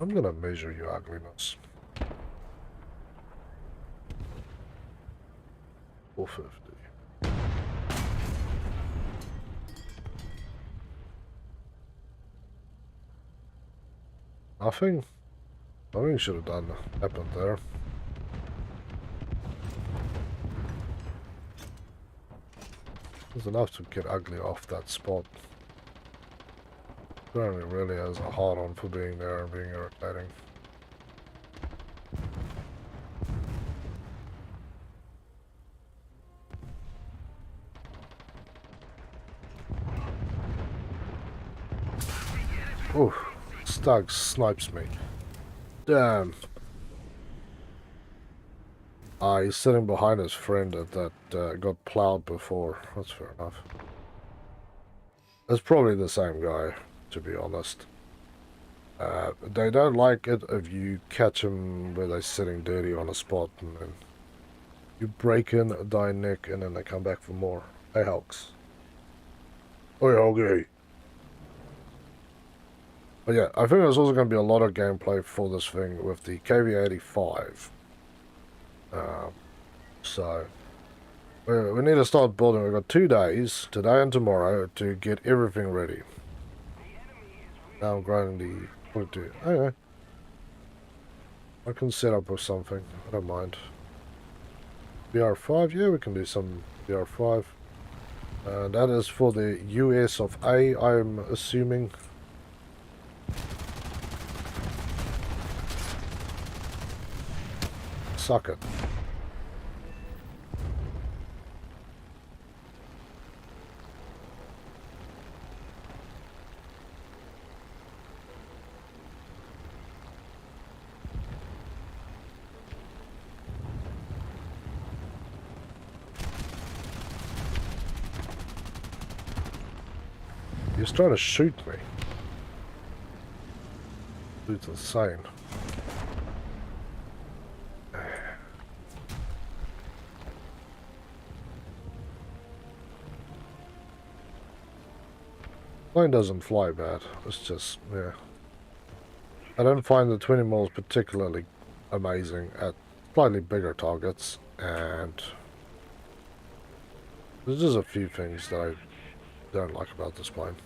I'm gonna measure your ugliness. 450. Nothing? Nothing should have happened there. There's enough to get ugly off that spot. Apparently really has a hard on for being there and being irritating. Ooh, Stug snipes me. Damn. He's sitting behind his friend that got plowed before. That's fair enough. It's probably the same guy, to be honest. They don't like it if you catch them where they're sitting dirty on a spot and then you break in, die neck, and then they come back for more. Hey, Hulks. Oi, Hulky. But yeah, I think there's also going to be a lot of gameplay for this thing with the KV-85. So, we need to start building. We've got 2 days, today and tomorrow, to get everything ready. Now I'm grinding the 42. Okay. I can set up with something. I don't mind. BR5, yeah, we can do some BR5. That is for the US of A, I'm assuming. Suck it. He's trying to shoot me. Dude's insane. Plane doesn't fly bad. It's just, yeah. I don't find the 20 mils particularly amazing at slightly bigger targets, and there's just a few things that I don't like about this plane.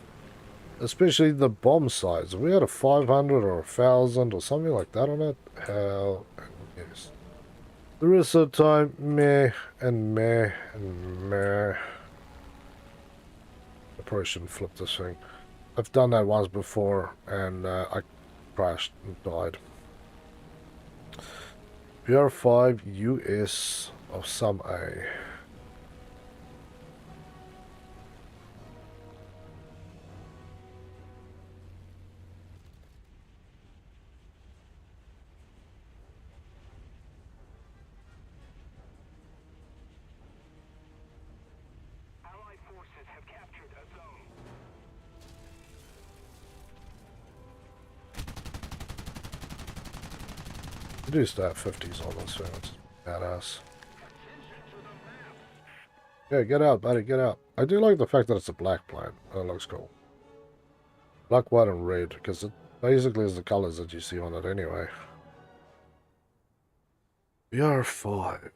Especially the bomb size. If we had a 500 or 1,000 or something like that on it, hell yes. The rest of the time, meh and meh and meh. I probably shouldn't flip this thing. I've done that once before and I crashed and died. BR5 US of some A. We do still have 50s on this thing, it's badass. Yeah, get out, buddy, get out. I do like the fact that it's a black plane. That looks cool. Black, white, and red, because it basically is the colors that you see on it anyway. BR5.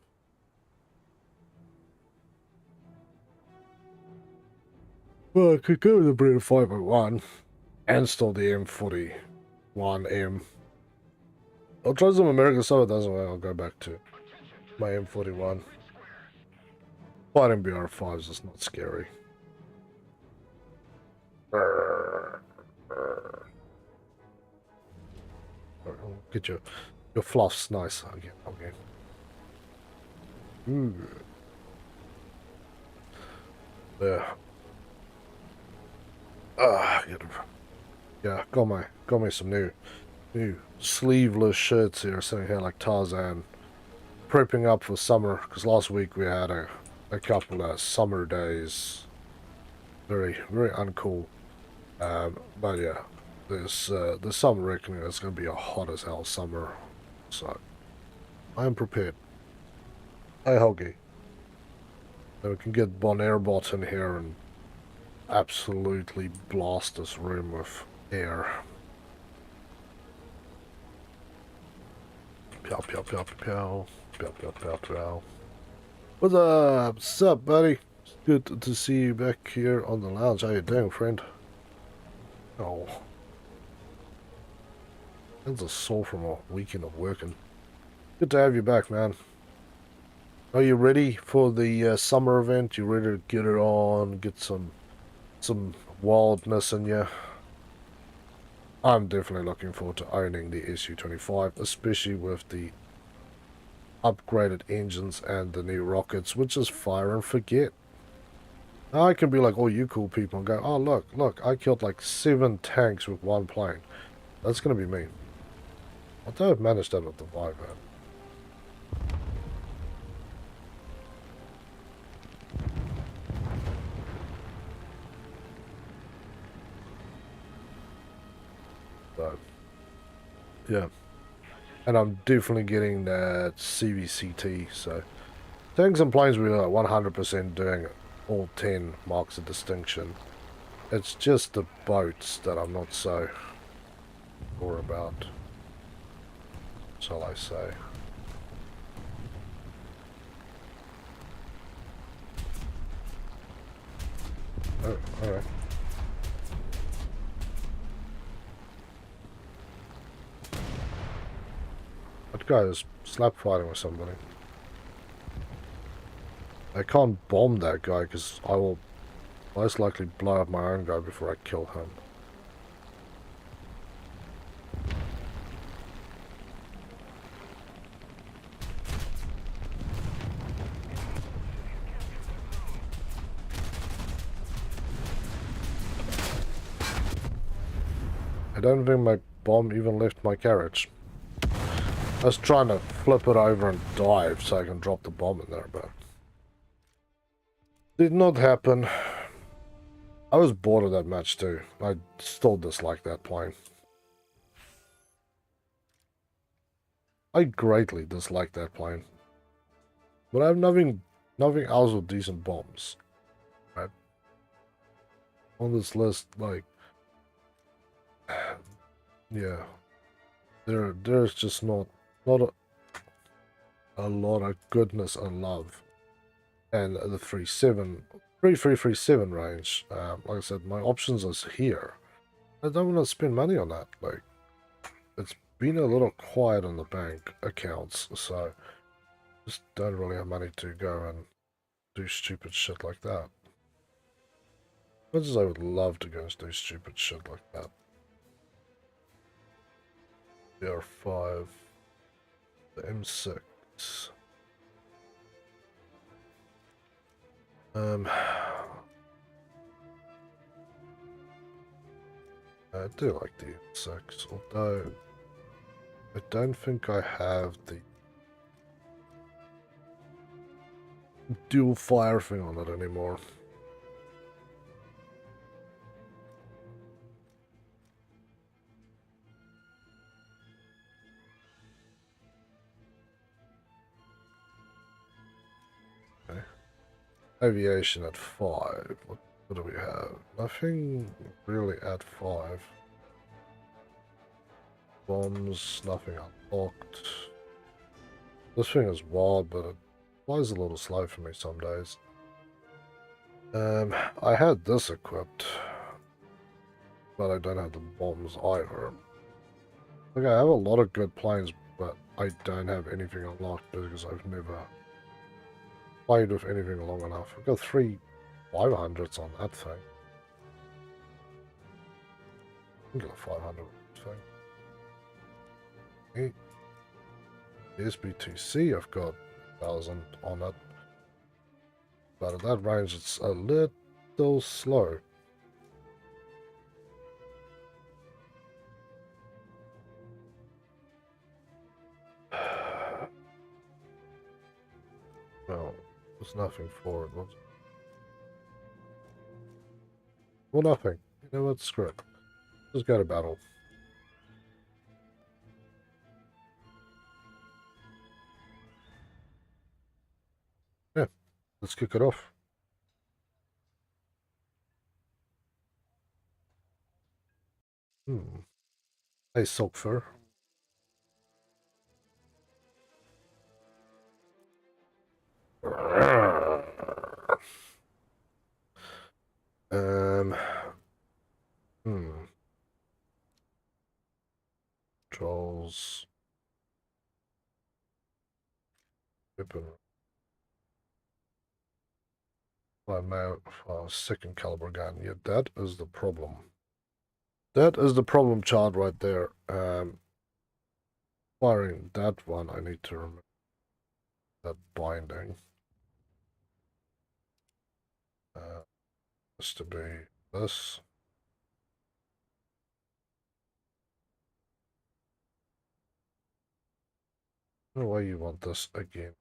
Well, I could go with the Brit 501 and still the M41M. I'll try some American stuff, it doesn't work, I'll go back to my M41. Fighting BR5s is not scary. Get your fluffs nice again. Okay. Ooh. There. Yeah, got me some new sleeveless shirts here, sitting here like Tarzan, prepping up for summer. Because last week we had a couple of summer days, very uncool. But yeah, this summer reckoning it's gonna be a hot as hell summer, so I am prepared. Hey, Hoggy. Then we can get Bonairbot in here and absolutely blast this room with air. Pow, pow, pow, pow. Pow, pow, pow, pow. What's up? What's up, buddy? It's good to see you back here on the lounge. How you doing, friend? Oh. That's a sore from a weekend of working. Good to have you back, man. Are you ready for the summer event? You ready to get it on, get some wildness in you? I'm definitely looking forward to owning the SU-25, especially with the upgraded engines and the new rockets, which is fire and forget. I can be like all you cool people and go, oh, look, I killed like 7 tanks with one plane. That's going to be me. I don't have managed that with the Vibe, man. So, yeah. And I'm definitely getting that CVCT, so tanks and planes we are 100% doing all 10 marks of distinction. It's just the boats that I'm not so sure about, shall I say. Oh, alright. That guy is slap fighting with somebody. I can't bomb that guy because I will most likely blow up my own guy before I kill him. I don't think my bomb even left my carriage. I was trying to flip it over and dive so I can drop the bomb in there, but did not happen. I was bored of that match too. I still dislike that plane. I greatly dislike that plane. But I have nothing else with decent bombs. Right? On this list, like, yeah, there's just not a lot of goodness and love. And the 3337 range, like I said, my options is here. I don't want to spend money on that. Like, it's been a little quiet on the bank accounts, so just don't really have money to go and do stupid shit like that. Much as I would love to go and do stupid shit like that. BR5, the M6. I do like the M6, although I don't think I have the dual fire thing on it anymore. Aviation at 5. What do we have? Nothing really at 5. Bombs, nothing unlocked. This thing is wild, but it flies a little slow for me some days. I had this equipped, but I don't have the bombs either. Like, I have a lot of good planes, but I don't have anything unlocked because I've never played with anything long enough. I've got 3 500s on that thing. I can get a 500 thing. The SB2C, I've got 1,000 on it. But at that range, it's a little slow. No, there's nothing for it. Well, nothing. You know what? Screw it. Just go to battle. Yeah, let's kick it off. Hey, sulfur. Um. Controls. Weapon. Second caliber gun. Yeah, that is the problem. That is the problem child right there. Firing that one, I need to remove that binding. Has to be this. I don't know why you want this again.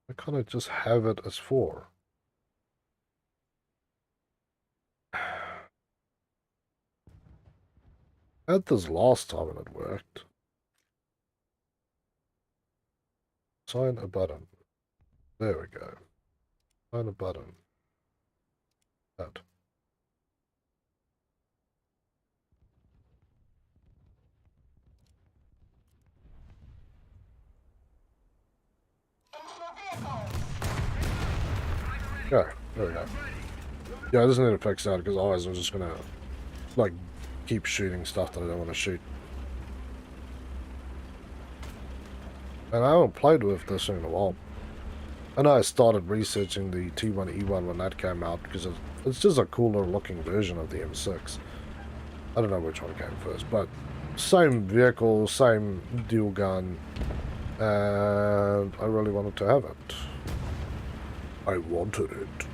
Why can't I just have it as 4? I had this last time and it worked. Sign a button. There we go. Sign a button. That. Go. There we go. Yeah, I just need to fix that because otherwise I'm just gonna like keep shooting stuff that I don't want to shoot. And I haven't played with this thing in a while. I know I started researching the T1E1 when that came out because it's just a cooler looking version of the M6. I don't know which one came first, but same vehicle, same dual gun, and I really wanted to have it. I wanted it.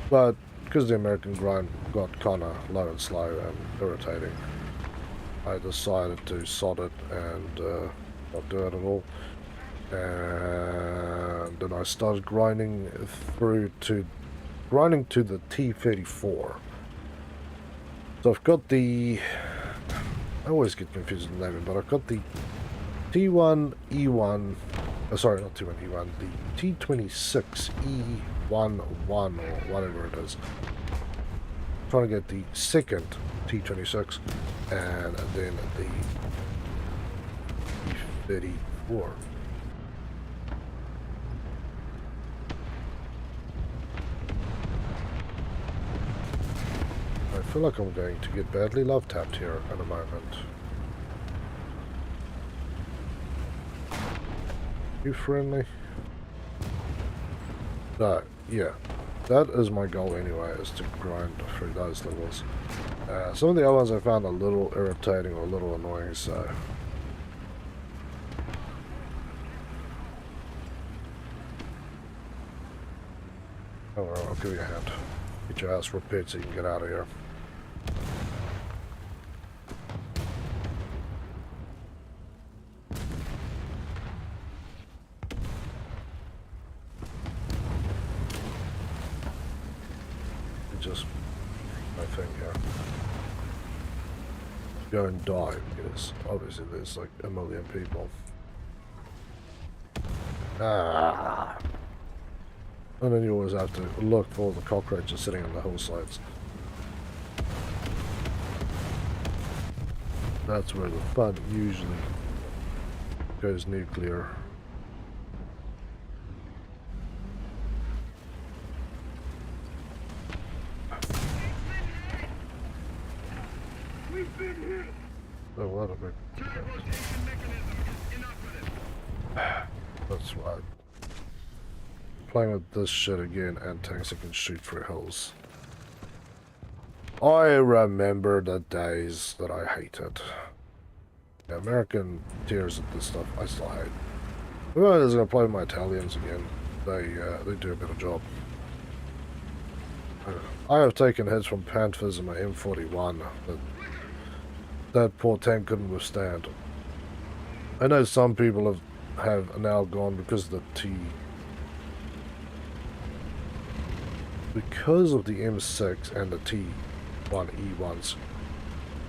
But because the American grind got kind of low and slow and irritating, I decided to sod it and not do it at all. And then I started grinding to the T34. So I've got the, I always get confused with the naming, but I've got the T1E1, sorry, not T1E1, the T26E11 or whatever it is. I'm trying to get the second T26 and then the T34. I feel like I'm going to get badly love tapped here in a moment. You friendly? No, yeah. That is my goal anyway, is to grind through those levels. Some of the other ones I found a little irritating or a little annoying, so... Oh well, I'll give you a hand. Get your ass repaired so you can get out of here. just my thing here. Go and die, because obviously there's like a million people. Ah. And then you always have to look for the cockroaches sitting on the hillsides. That's where the fun usually goes nuclear. Oh, what a big... That's right. Playing with this shit again, and tanks that can shoot through hills. I remember the days that I hated. The American tiers at this stuff, I still hate. If I was going to play with my Italians again, they do a better job. I have taken hits from Panthers in my M41 that poor tank couldn't withstand. I know some people have now gone because of the because of the M6 and the T1E1's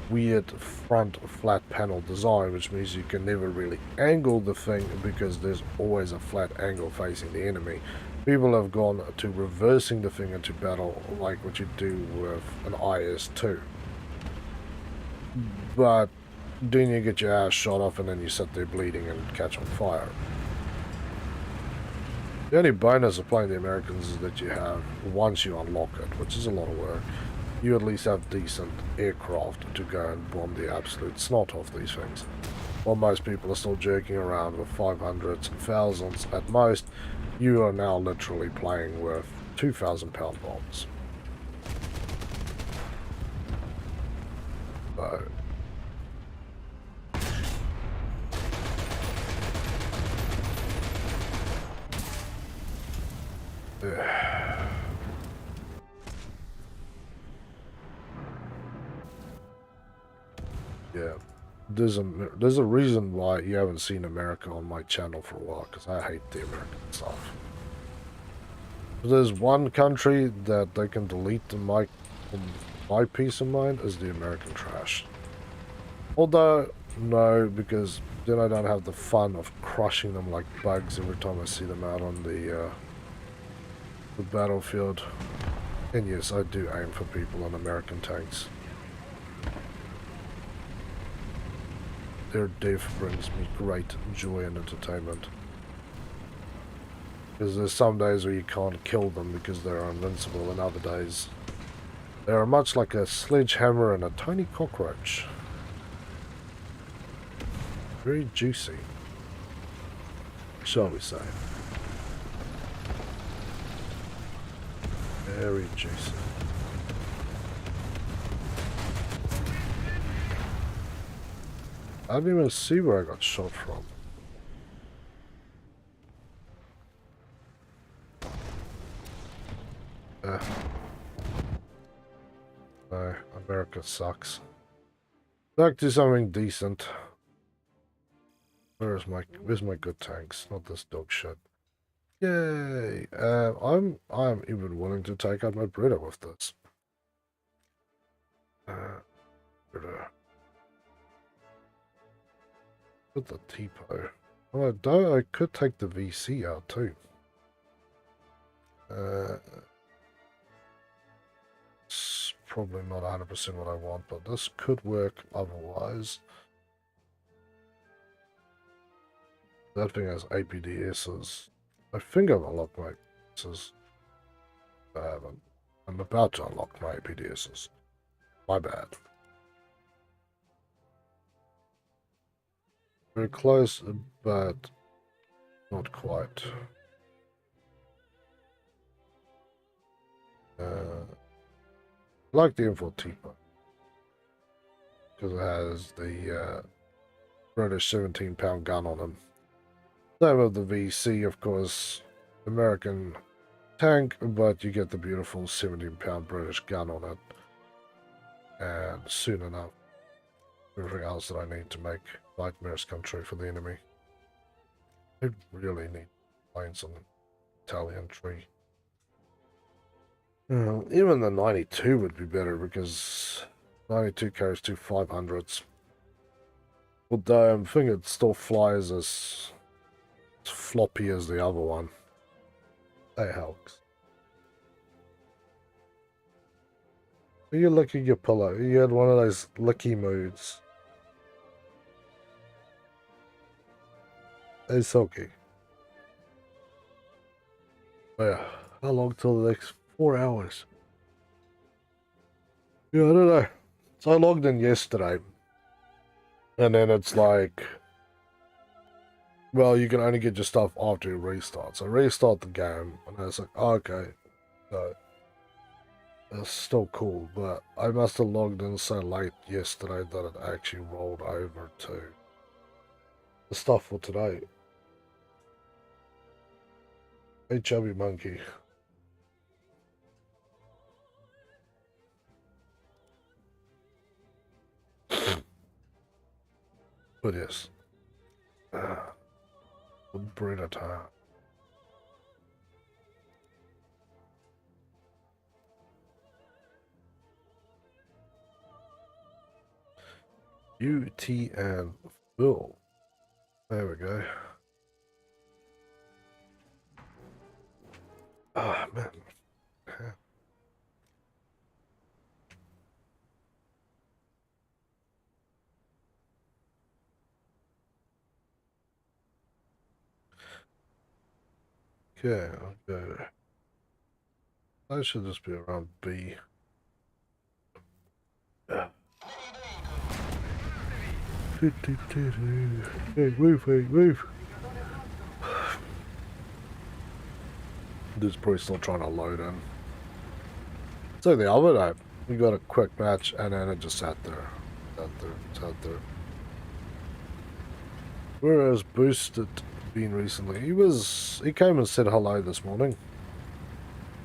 weird front flat panel design, which means you can never really angle the thing because there's always a flat angle facing the enemy. People have gone to reversing the thing into battle like what you do with an IS-2. But then you get your ass shot off and then you sit there bleeding and catch on fire. The only bonus of playing the Americans is that you have, once you unlock it, which is a lot of work, you at least have decent aircraft to go and bomb the absolute snot off these things. While most people are still jerking around with 500s and thousands at most, you are now literally playing with 2,000-pound bombs. So... yeah, there's a reason why you haven't seen America on my channel for a while, because I hate the American stuff. If there's one country that they can delete from my peace of mind is the American trash. Although, no, because then I don't have the fun of crushing them like bugs every time I see them out on the battlefield. And yes, I do aim for people on American tanks. Their death brings me great joy and entertainment. Because there's some days where you can't kill them because they're invincible, and other days they are much like a sledgehammer and a tiny cockroach. Very juicy, shall we say. Very juicy. I didn't even see where I got shot from. No, America sucks. Back to something decent. Where's my good tanks? Not this dog shit. Yay! I'm even willing to take out my Brita with this. Brita. Put the Tipo. Well, I could take the VC out too. It's probably not 100% what I want, but this could work otherwise. That thing has APDSs. I think I've unlocked my APDSs. I haven't. I'm about to unlock my APDSs. My bad. Very close, but not quite. I like the M4 Tipo because it has the British 17-pound gun on him. Same with the VC, of course, American tank, but you get the beautiful 17-pound British gun on it. And soon enough, everything else that I need to make nightmares come true for the enemy. I really need to find some Italian tree. Even the 92 would be better because 92 carries two 500s. Although I think it still flies as floppy as the other one. That helps. Are you licking your pillow? You had one of those licky moods. It's okay. Oh yeah. How long till the next 4 hours? Yeah, I don't know. So I logged in yesterday. And then it's like, well, you can only get your stuff after you restart. So restart the game. And I was like, oh, okay. So it's still cool. But I must have logged in so late yesterday that it actually rolled over to the stuff for today. Hey, chubby monkey. But yes. Predator. UT and Phil. There we go. Ah, man. Okay, okay. I should just be around B. Yeah. Hey, move. This is probably still trying to load in. So the other day, we got a quick match and then it just sat there. Sat there. Where has Boosted been recently? He came and said hello this morning.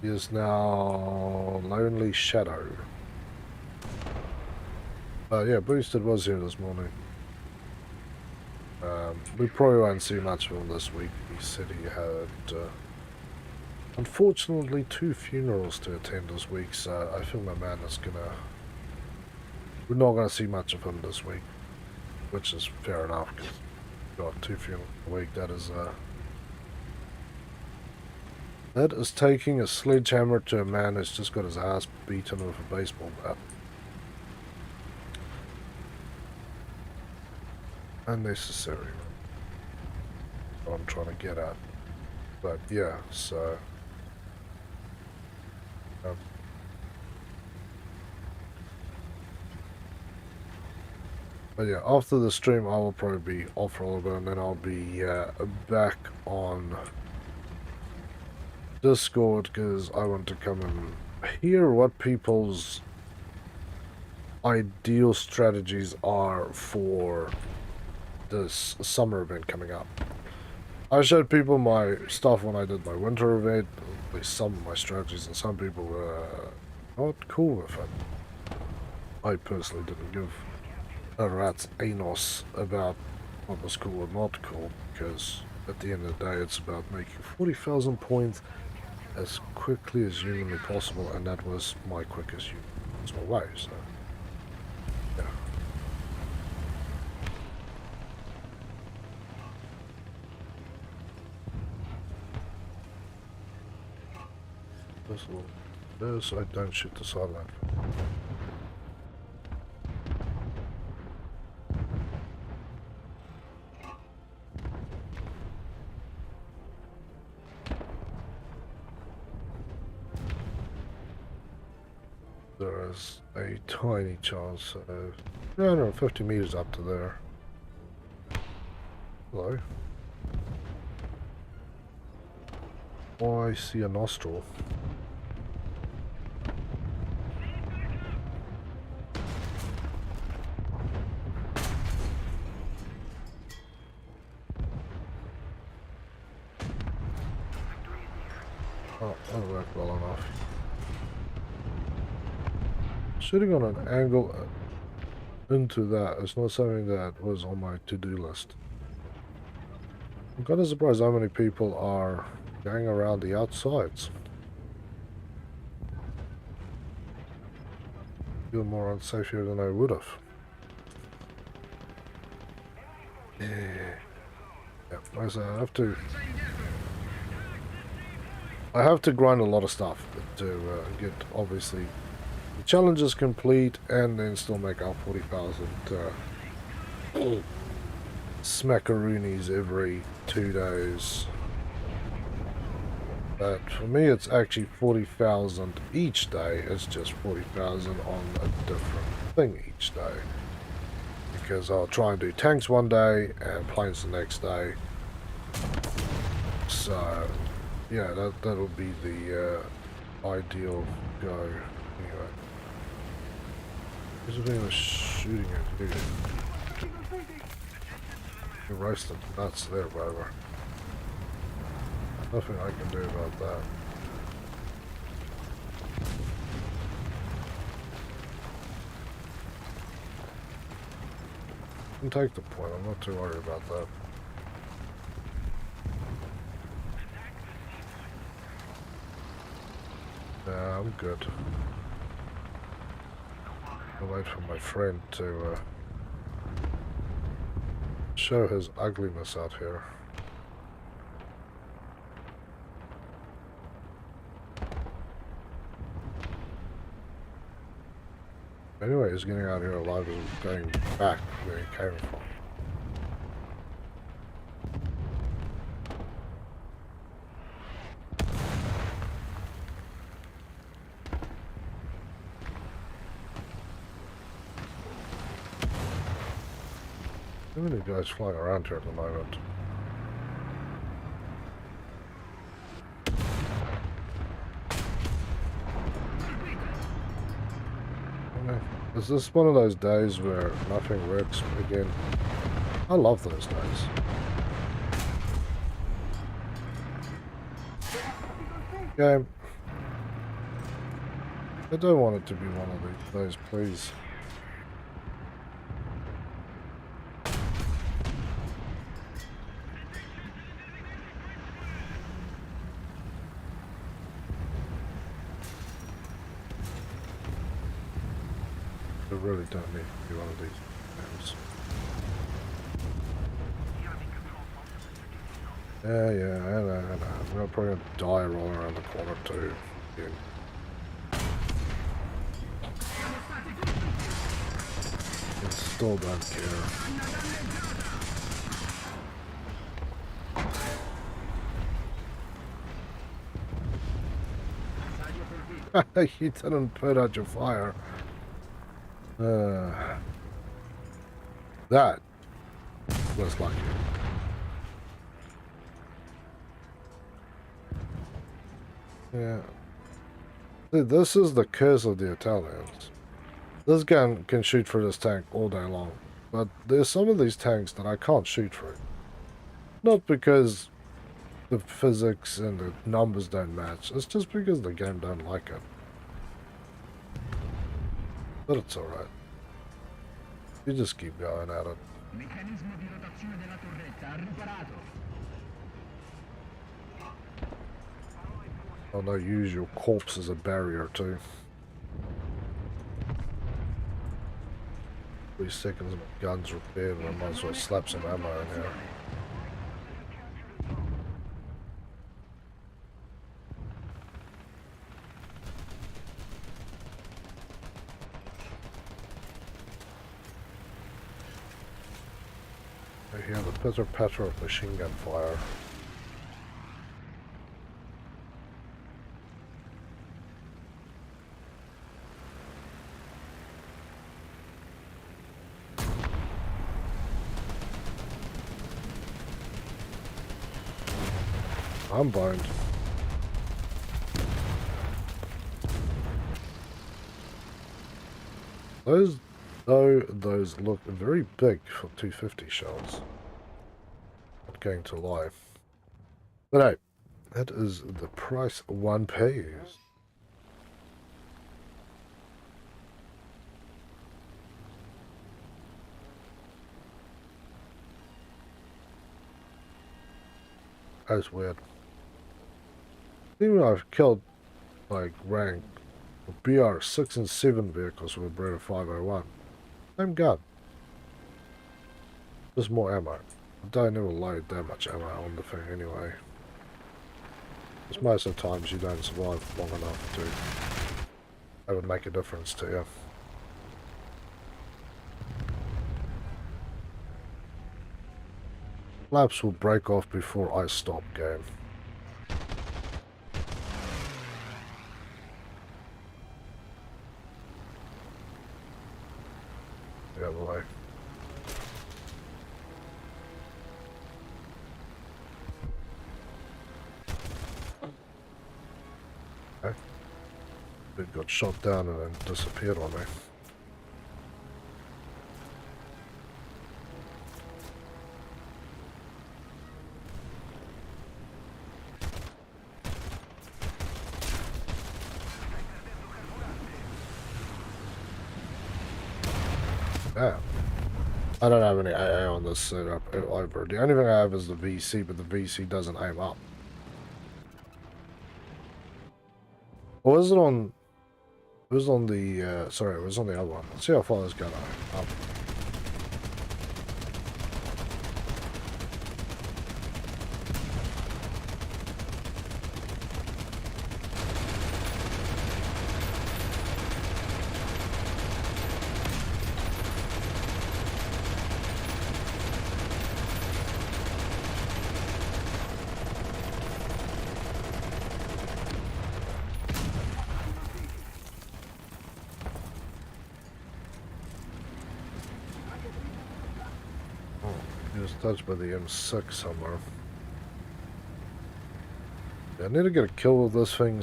He is now Lonely Shadow. Yeah, Boosted was here this morning. We probably won't see much of him this week. He said he had, unfortunately, 2 funerals to attend this week, so I feel my man is gonna... We're not gonna see much of him this week, which is fair enough, because got 2 funerals a week. That is taking a sledgehammer to a man who's just got his ass beaten with a baseball bat. Unnecessary. What I'm trying to get at. But yeah, so... But yeah, after the stream I will probably be off for a little bit and then I'll be back on Discord because I want to come and hear what people's ideal strategies are for this summer event coming up. I showed people my stuff when I did my winter event, at least some of my strategies, and some people were not cool with it. I personally didn't give a rat's anus about what was cool or not cool, because at the end of the day it's about making 40,000 points as quickly as humanly possible, and that was my quickest human possible way, so yeah. This I don't shoot the satellite. There is a tiny chance of 350 meters up to there. Hello. Oh, I see a nostril. Oh, that worked well enough. Shooting on an angle into that is not something that was on my to-do list. I'm kind of surprised how many people are going around the outsides. feel more unsafe here than I would have. Yeah, like I say, I have to grind a lot of stuff to get, obviously, the challenges complete and then still make our 40,000 smackaroonies every 2 days. But for me, it's actually 40,000 each day. It's just 40,000 on a different thing each day. Because I'll try and do tanks one day and planes the next day. So, yeah, that'll be the ideal go. Anyway. Who's the thing that's shooting at you? You're roasting nuts there, whatever. Nothing I can do about that. I can take the point, I'm not too worried about that. Yeah, I'm good. I'll wait for my friend to show his ugliness out here. Anyway, he's getting out here alive and going back where he came from. How many guys flying around here at the moment? Is this one of those days where nothing works again? I love those days. Game. I don't want it to be one of those, please. I really don't need to be one of these games. Yeah, I know. I'm probably gonna die rolling around the corner too. Again. I still don't care. You didn't put out your fire. That was lucky. Yeah. See, this is the curse of the Italians. This gun can shoot through this tank all day long, but there's some of these tanks that I can't shoot through. Not because the physics and the numbers don't match, it's just because the game don't like it. But it's alright. You just keep going at it. Oh no, use your corpse as a barrier too. 3 seconds of guns repaired and I might as well slap some ammo in here. I hear the pitter-patter of machine gun fire. I'm blind. Those look very big for 250 shells. Not going to lie. But no, that is the price one pays. That's weird. Even I've killed like rank BR 6 and 7 vehicles with a Beretta 501. Same gun. Just more ammo. I don't ever load that much ammo on the thing anyway. Because most of the times you don't survive long enough to have it make a difference to you. Laps will break off before I stop game. The other way. Okay. It got shot down and then disappeared on me. Yeah. I don't have any AA on this setup either. The only thing I have is the VC, but the VC doesn't aim up. Or was it on... It was on the... sorry, it was on the other one. Let's see how far this gun up. He was touched by the M6 somewhere. Yeah, I need to get a kill with this thing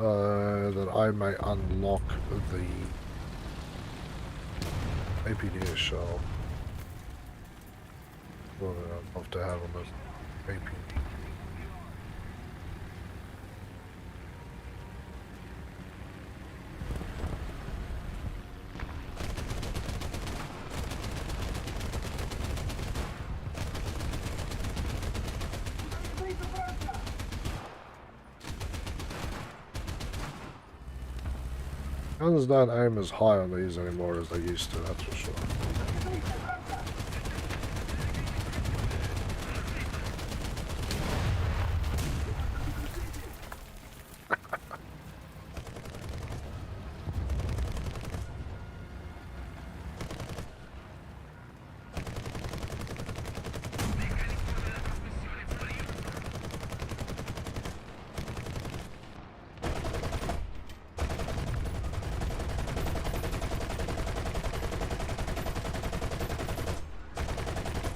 that I may unlock the APD shell. What would I love to have on this APD? Guns don't aim as high on these anymore as they used to, that's for sure.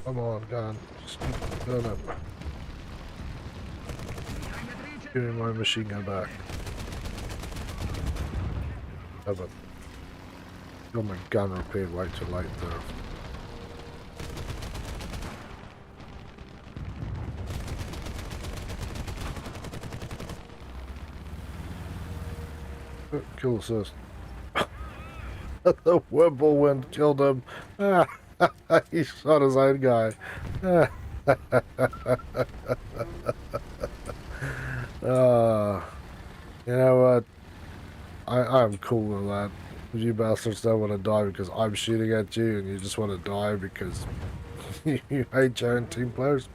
Come on, gun. Just keep doing it. Give me my machine gun back. Oh, but got my gun repaired way too late there. Kill assist. The whirlwind killed him. He shot his own guy. You know what? I'm cool with that. You bastards don't want to die because I'm shooting at you and you just want to die because you hate your own team players.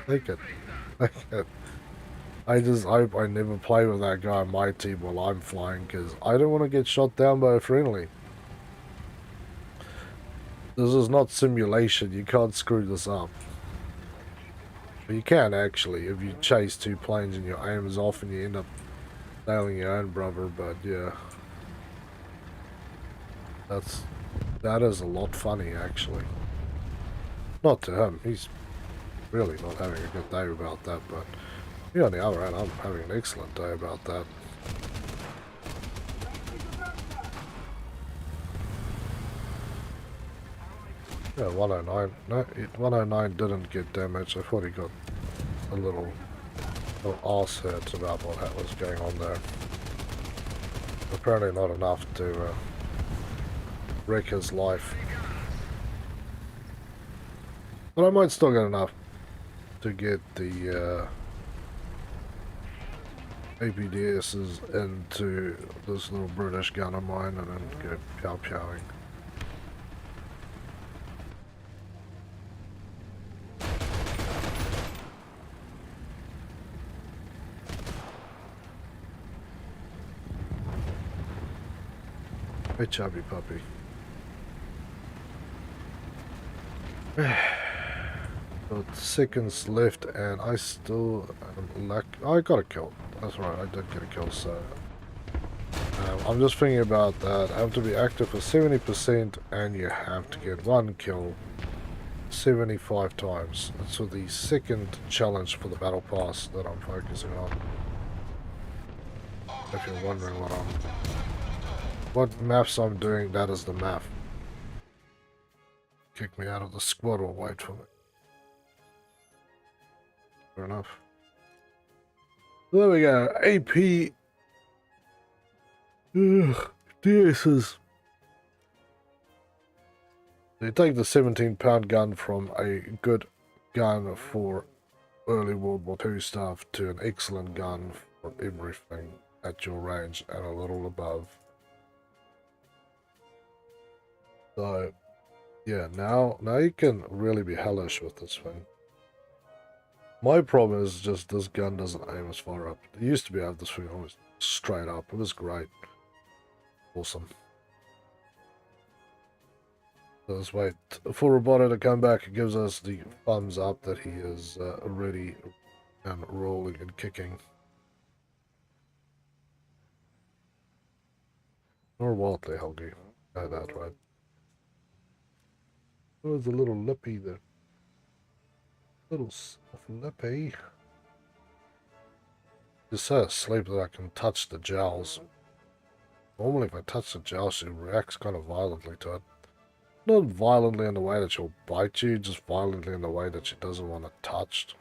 Take it. Take it. I just hope I never play with that guy on my team while I'm flying because I don't want to get shot down by a friendly. This is not simulation, you can't screw this up. But you can actually, if you chase two planes and your aim is off and you end up nailing your own brother, but yeah. That is a lot funny actually. Not to him, he's really not having a good day about that, but me on the other hand, I'm having an excellent day about that. Yeah, 109. No, 109 didn't get damaged. I thought he got a little arse hurt about what was going on there. Apparently not enough to wreck his life. But I might still get enough to get the APDSs into this little British gun of mine and then go pow-powing. Hey, chubby puppy. Got seconds left and I still am lucky. I got a kill. That's right, I did get a kill, so... I'm just thinking about that. I have to be active for 70% and you have to get one kill 75 times. That's for the second challenge for the battle pass that I'm focusing on. If you're wondering what maps I'm doing, that is the map. Kick me out of the squad or wait for me. Fair enough. There we go. AP. DS's. You take the 17-pound gun from a good gun for early World War II stuff to an excellent gun for everything at your range and a little above. So, yeah, now you can really be hellish with this thing. My problem is just this gun doesn't aim as far up. It used to be able to this thing almost straight up. It was great. Awesome. Let's wait for Roboto to come back. It gives us the thumbs up that he is ready and rolling and kicking. Or wildly huggy. Know that, right? Oh, there's a little lippy there. Little soft lippy. Just so asleep that I can touch the gels. Normally if I touch the gel, she reacts kind of violently to it. Not violently in the way that she'll bite you, just violently in the way that she doesn't want it touched.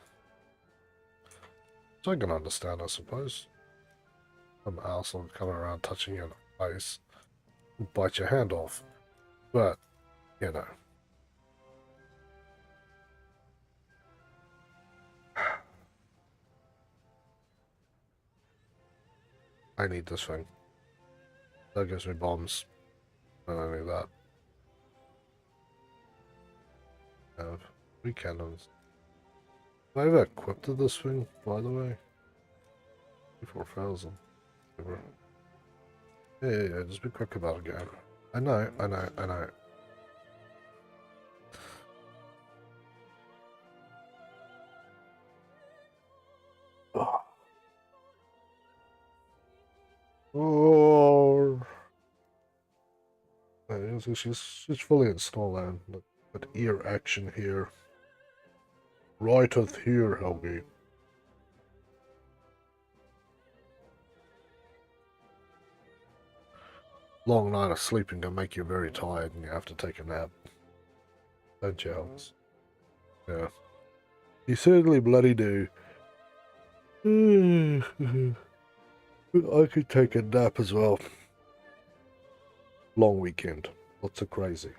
Which I can understand, I suppose. Some arsehole coming around touching you in the face and bite your hand off. But, you know. I need this thing. That gives me bombs. I don't need that. I have 3 cannons. Have I ever equipped this thing, by the way? 4,000. Yeah, just be quick about it, game. I know. Oh. She's fully installed and but ear action here. Righteth here, Helgi. Long night of sleeping can make you very tired and you have to take a nap. Don't you, Helms? Yeah. You certainly bloody do. I could take a nap as well. Long weekend. Lots of crazy.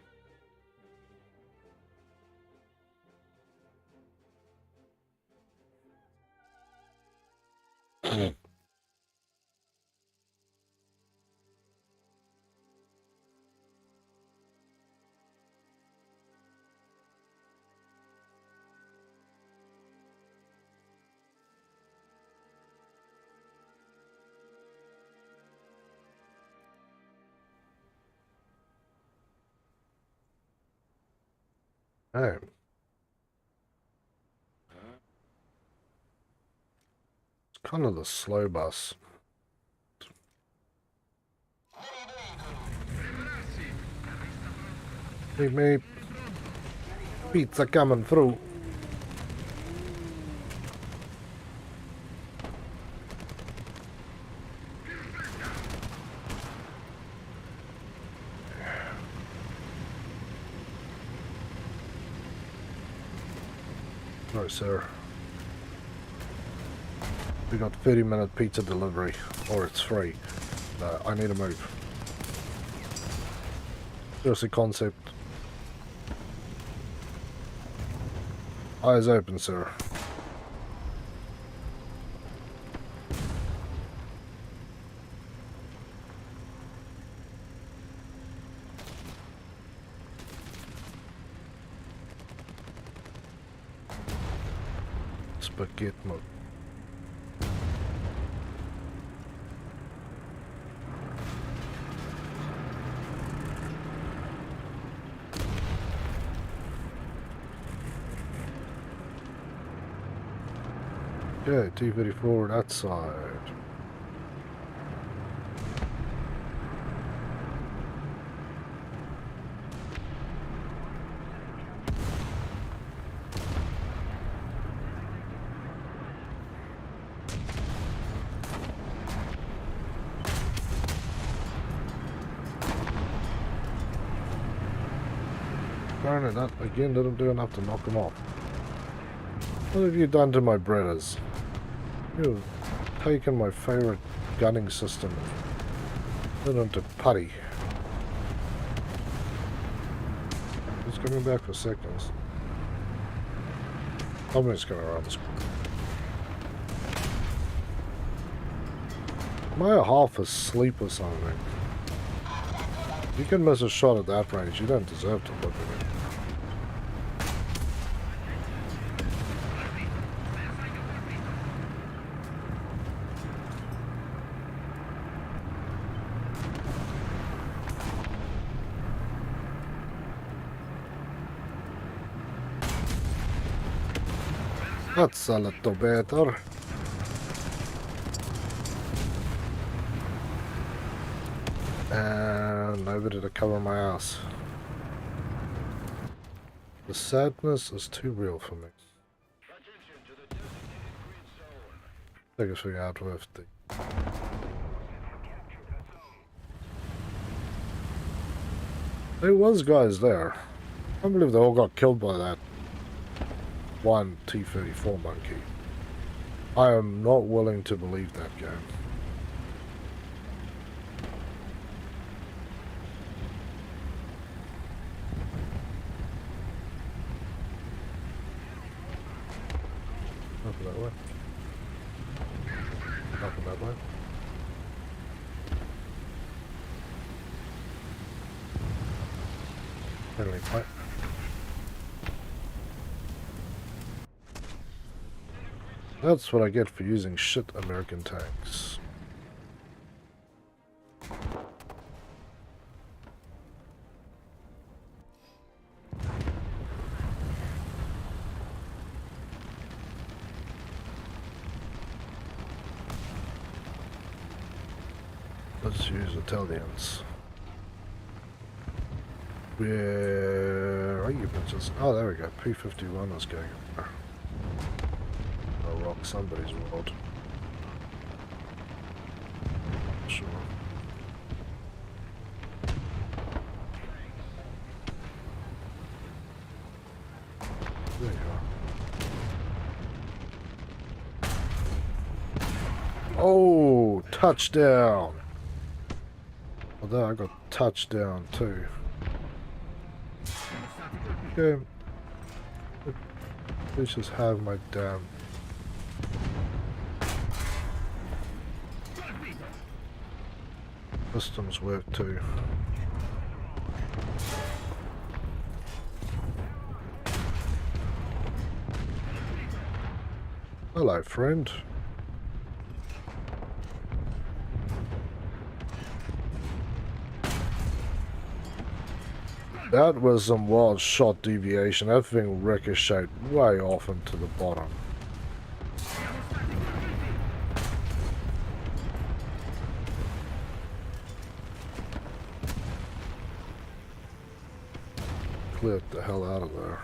Hey. It's kind of the slow bus. Meep meep. Pizza coming through. No, sir. We got 30-minute pizza delivery, or it's free. I need a move. Seriously, concept. Eyes open, sir. forget mode. Okay, T-34 that side. Apparently that again didn't do enough to knock him off. What have you done to my breaders? You've taken my favourite gunning system and put it into putty. He's coming back for seconds. I'm just going around this corner. Am I half asleep or something? You can miss a shot at that range. You don't deserve to look at it. That's a little better. And nobody to cover my ass. The sadness is too real for me. Take us figure out with the... There was guys there. I can't believe they all got killed by that one T-34 monkey. I am not willing to believe that game. Nothing that way. Nothing that way. Friendly fight. That's what I get for using shit American tanks. Let's use Italians. Where are you bitches? Oh, there we go. P-51 is going over. I'll rock somebody's world. Sure. There you are. Oh, touchdown! Although I got touchdown too. Okay. Let's just have my damn... systems work too. Hello, friend. That was some wild shot deviation. That thing ricocheted way off into the bottom. Cleared the hell out of there.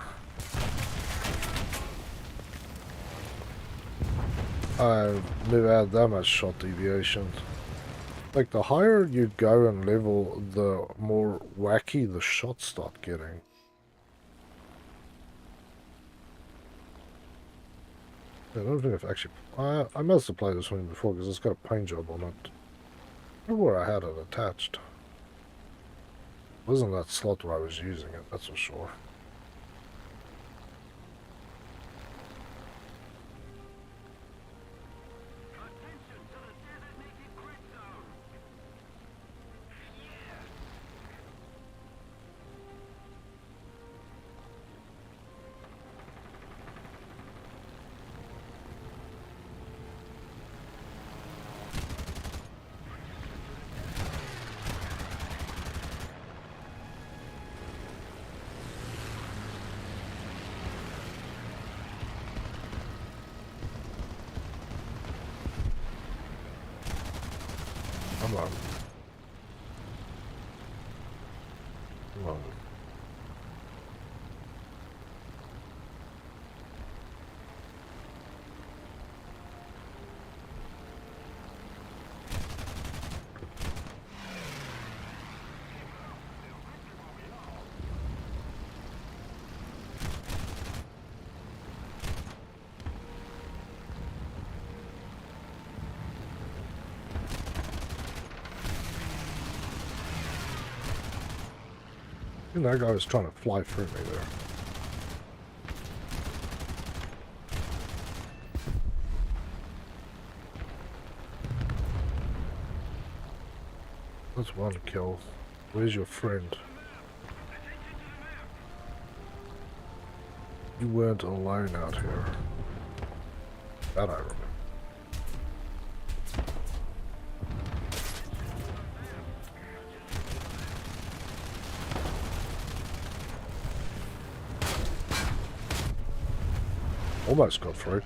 I've never had that much shot deviation. Like, the higher you go in level, the more wacky the shots start getting. I don't think I've actually... I must have played this one before because it's got a paint job on it. I remember where I had it attached. It wasn't that slot where I was using it, that's for sure. Come on. Come on. I think that guy was trying to fly through me there. That's one kill. Where's your friend? You weren't alone out here. That I remember. Almost got through.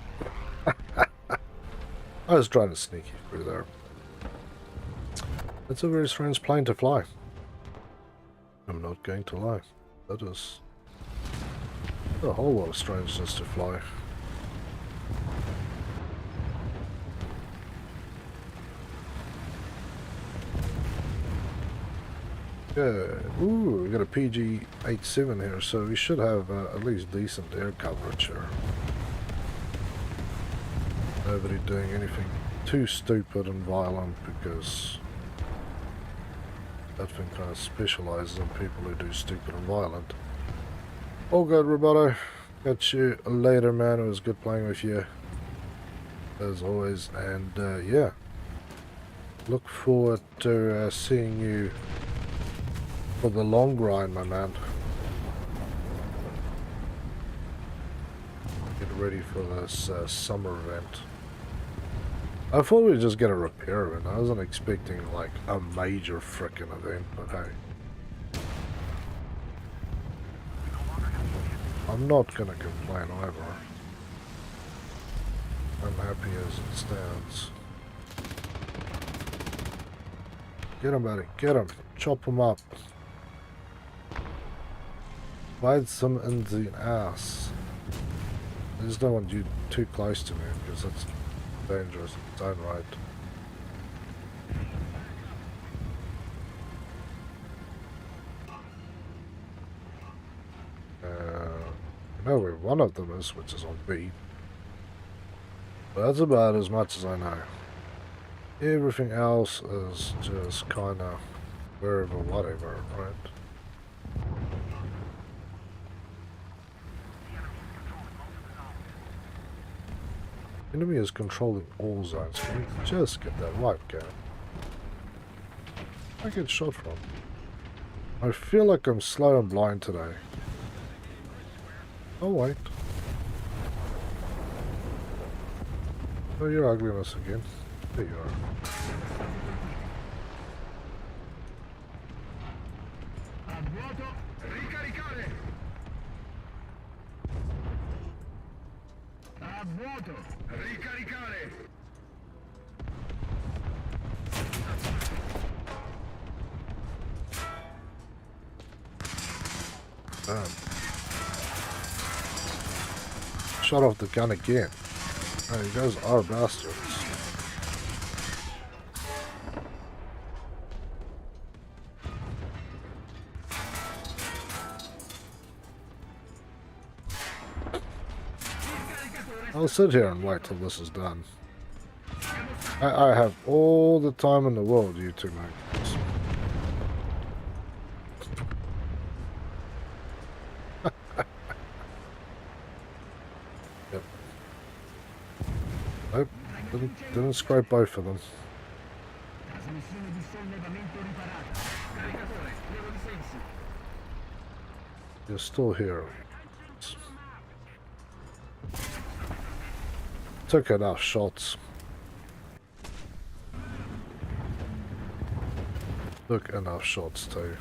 I was trying to sneak you through there. It's a very strange plane to fly. I'm not going to lie. That is a whole lot of strangeness to fly. Yeah. Ooh, we got a PG-87 here, so we should have at least decent air coverage here. Nobody doing anything too stupid and violent, because that thing kind of specializes in people who do stupid and violent. All good, Roboto. Catch you later, man. It was good playing with you, as always. And yeah, look forward to seeing you for the long grind, my man. Get ready for this summer event. I thought we'd just get a repair event. I wasn't expecting like a major frickin' event, but hey. I'm not gonna complain either. I'm happy as it stands. Get him, buddy. Get him. Chop him up. Bite some in the ass. I just don't want you too close to me, because that's dangerous in its own right. I know where one of them is, which is on B. But that's about as much as I know. Everything else is just kinda wherever, whatever, right? Enemy is controlling all zones. Can we just get that right, guy? I get shot from. I feel like I'm slow and blind today. Oh wait. Oh, your ugliness again. There you are. Shut off the gun again. Oh, you guys are bastards. I'll sit here and wait till this is done. I have all the time in the world, you two maggots. Yep. Nope, didn't scrape both of them. You're still here. Took enough shots. Took enough shots too.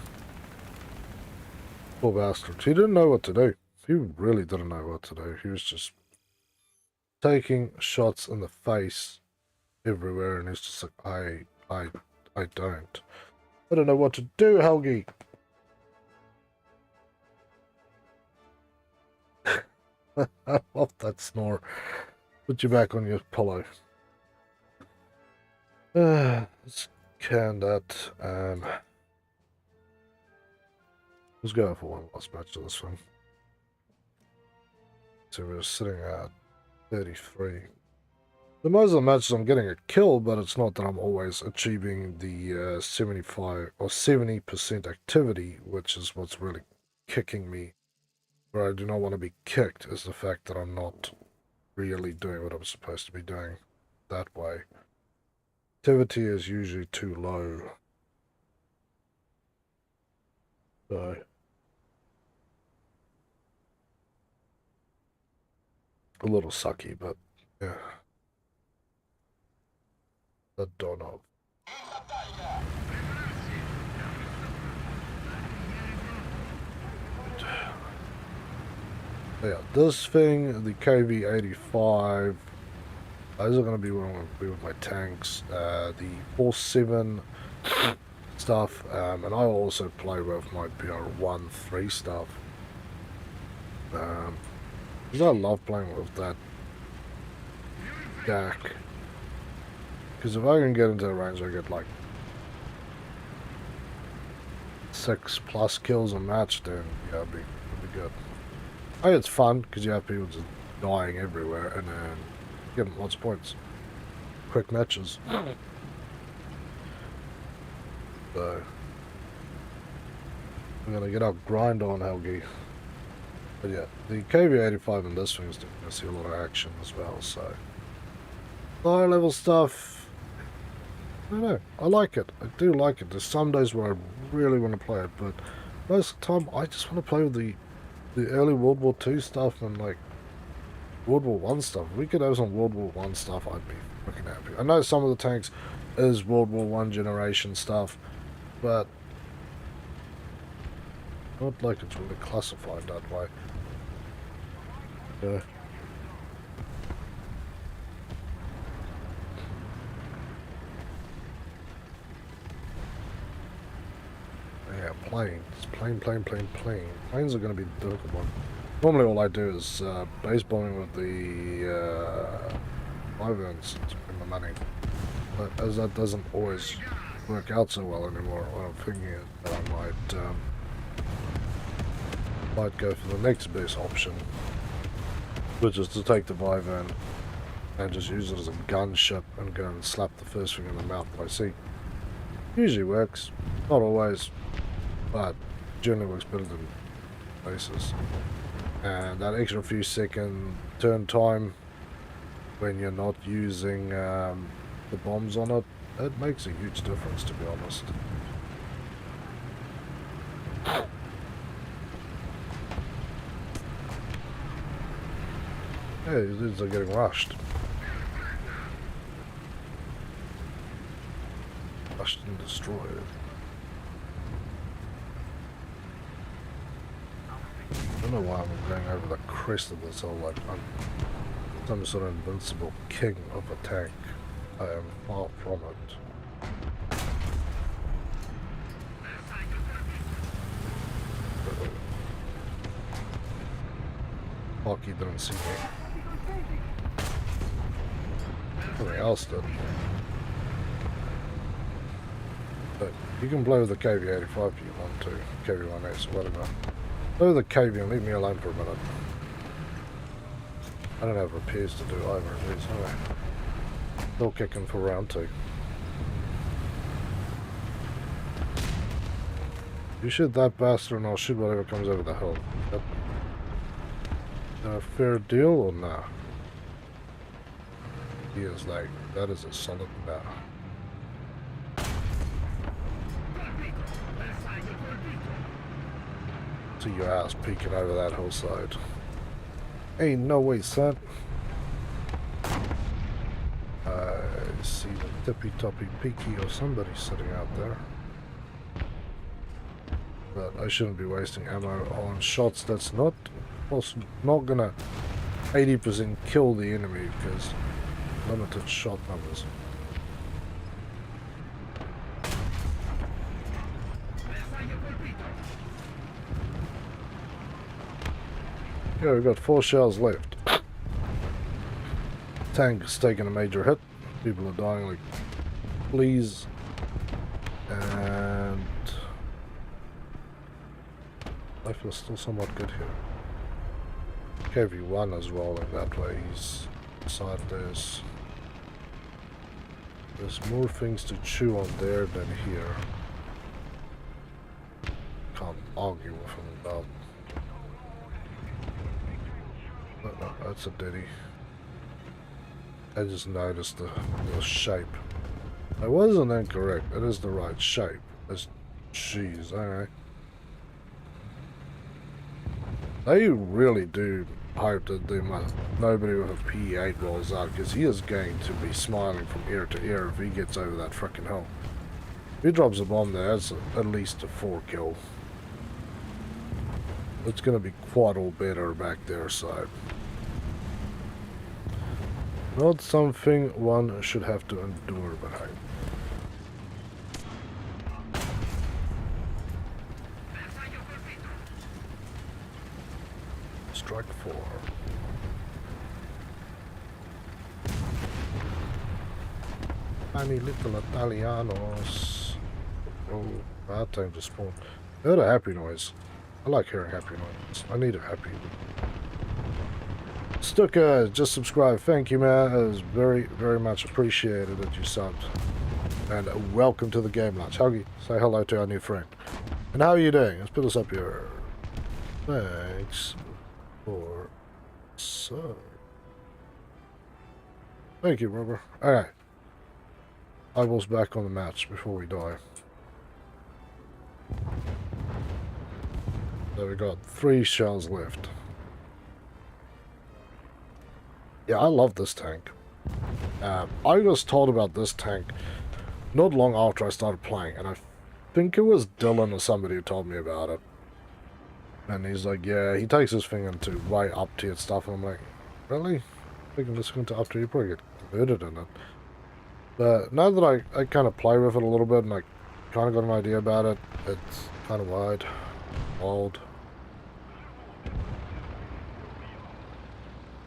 Poor bastard. He didn't know what to do. He really didn't know what to do. He was just taking shots in the face everywhere, and he's just like, I don't. I don't know what to do, Helgi. I love that snore. Put you back on your pillow. Let's can that. Let's go for one last match of this one. So we're sitting at 33. The most of the matches I'm getting a kill, but it's not that I'm always achieving the 75 or 70% activity, which is what's really kicking me. Where I do not want to be kicked is the fact that I'm not really doing what I'm supposed to be doing that way. Activity is usually too low. So a little sucky, but yeah. The doorknob. Yeah, this thing, the KV-85, those are going to be where I'm going to be with my tanks. The 4.7 stuff, and I also play with my PR-1-3 stuff. Because I love playing with that DAC. Because if I can get into the range, I get like 6+ kills a match, then yeah, it'll be good. Hey, it's fun because you have people just dying everywhere and then getting lots of points. Quick matches. So we're gonna get our grind on, Helgi. But yeah, the KV-85 in this thing is going to see a lot of action as well, so higher level stuff, I don't know, I like it. I do like it. There's some days where I really want to play it, but most of the time I just want to play with the early World War II stuff and like World War I stuff. If we could have some World War I stuff, I'd be fucking happy. I know some of the tanks is World War I generation stuff, but not like it's really classified that way. Yeah. Yeah, planes. Plane. Planes are going to be the difficult one. Normally all I do is base bombing with the Wyverns to bring the money. But as that doesn't always work out so well anymore, what I'm thinking is that I might go for the next base option, which is to take the Wyvern and just use it as a gunship and go and slap the first thing in the mouth that I see. Usually works, not always, but generally works better than bases. And that extra few second turn time when you're not using the bombs on it, it makes a huge difference, to be honest. Yeah, these dudes are getting rushed. Rushed and destroyed. I don't know why I'm going over the crest of this hill like I'm some sort of invincible king of a tank. I am far from it. Hockey didn't see me. Something else did. But you can play with the KV-85 if you want to. KV-1S, whatever. Play with the KV and leave me alone for a minute. I don't have repairs to do either of these, anyway. Still kicking for round 2. You shoot that bastard and I'll shoot whatever comes over the hill. Is that a fair deal or nah? He is like, that is a solid nah. See your ass peeking over that hillside. Ain't no way, son. I see the tippy toppy peaky or somebody sitting out there. But I shouldn't be wasting ammo on shots that's not gonna 80% kill the enemy because limited shot numbers. Yeah, we've got 4 shells left. Tank is taking a major hit. People are dying like fleas. And I feel still somewhat good here. KV1 is rolling that way. He's beside this. There's more things to chew on there than here. Can't argue with him about. But no, that's a ditty. I just noticed the shape. I wasn't incorrect. It is the right shape. It's, jeez, alright. They really do hope that nobody with a P8 rolls out, because he is going to be smiling from ear to ear if he gets over that frickin' hill. If he drops a bomb there, it's at least a 4 kill. It's going to be quite all better back there, so... Not something one should have to endure, but hey. Strike 4. Tiny little Italianos. Oh, bad time to spawn. I heard a happy noise. I like hearing happy noises. I need a happy. Stuka, just subscribe. Thank you, man. It is very, very much appreciated that you subbed. And welcome to the game lunch. Huggy, say hello to our new friend. And how are you doing? Let's put this up here. Thanks for sub. Thank you, Robert. Alright. Eyeballs back on the match before we die. So we got 3 shells left. Yeah, I love this tank. I was told about this tank not long after I started playing, and I think it was Dylan or somebody who told me about it. And he's like, yeah, he takes this thing into way up tier stuff, and I'm like, really? I think I'm just going to up tier, you probably get converted in it. But now that I kind of play with it a little bit, and I kind of got an idea about it, it's kind of wide, old.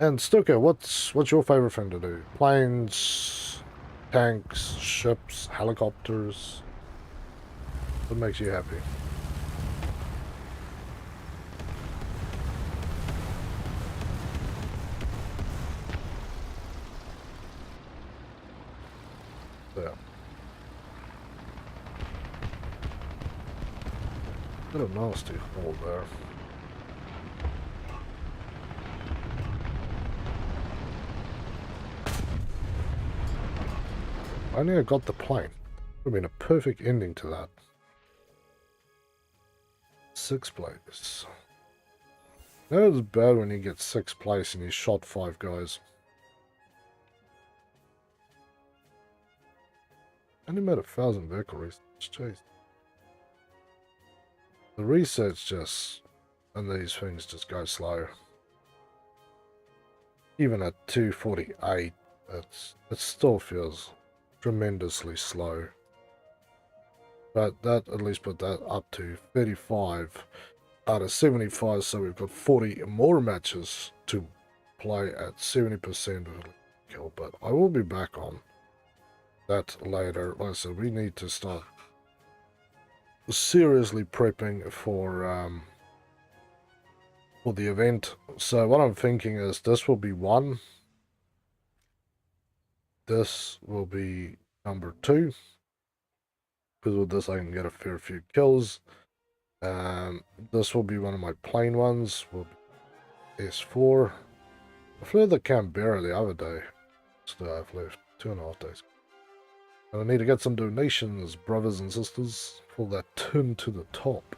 And Stuka, what's your favorite thing to do? Planes, tanks, ships, helicopters? What makes you happy? Yeah. Bit of nasty hole there. I only got the plane. Would have been a perfect ending to that. 6th place. No, it's bad when you get 6th place and you shot 5 guys. Only made 1,000 vehicle resets. Jeez. The resets just, and these things just go slow. Even at 248, it still feels tremendously slow. But that at least put that up to 35 out of 75, so we've got 40 more matches to play at 70% of kill. But I will be back on that later. Like I said, we need to start seriously prepping for the event. So what I'm thinking is this will be 1. This will be number 2. Because with this I can get a fair few kills. This will be one of my plain ones. Will be S4. I flew the Canberra the other day. So I've left 2.5 days. And I need to get some donations, brothers and sisters, for that turn to the top.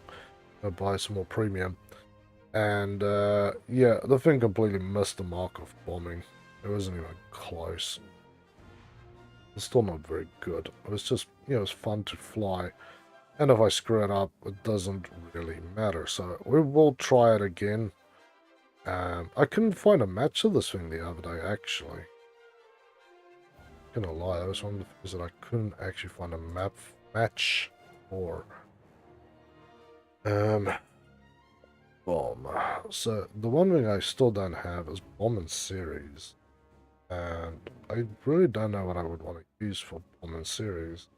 I'll buy some more premium. And yeah, the thing completely missed the mark of bombing. It wasn't even close. It's still not very good. It was just, you know, it's fun to fly. And if I screw it up, it doesn't really matter. So we will try it again. I couldn't find a match of this thing the other day, actually. I'm gonna lie, that was one of the things that I couldn't actually find a match for. bomb. So the one thing I still don't have is bomb in series. And I really don't know what I would want to use for bomb in series.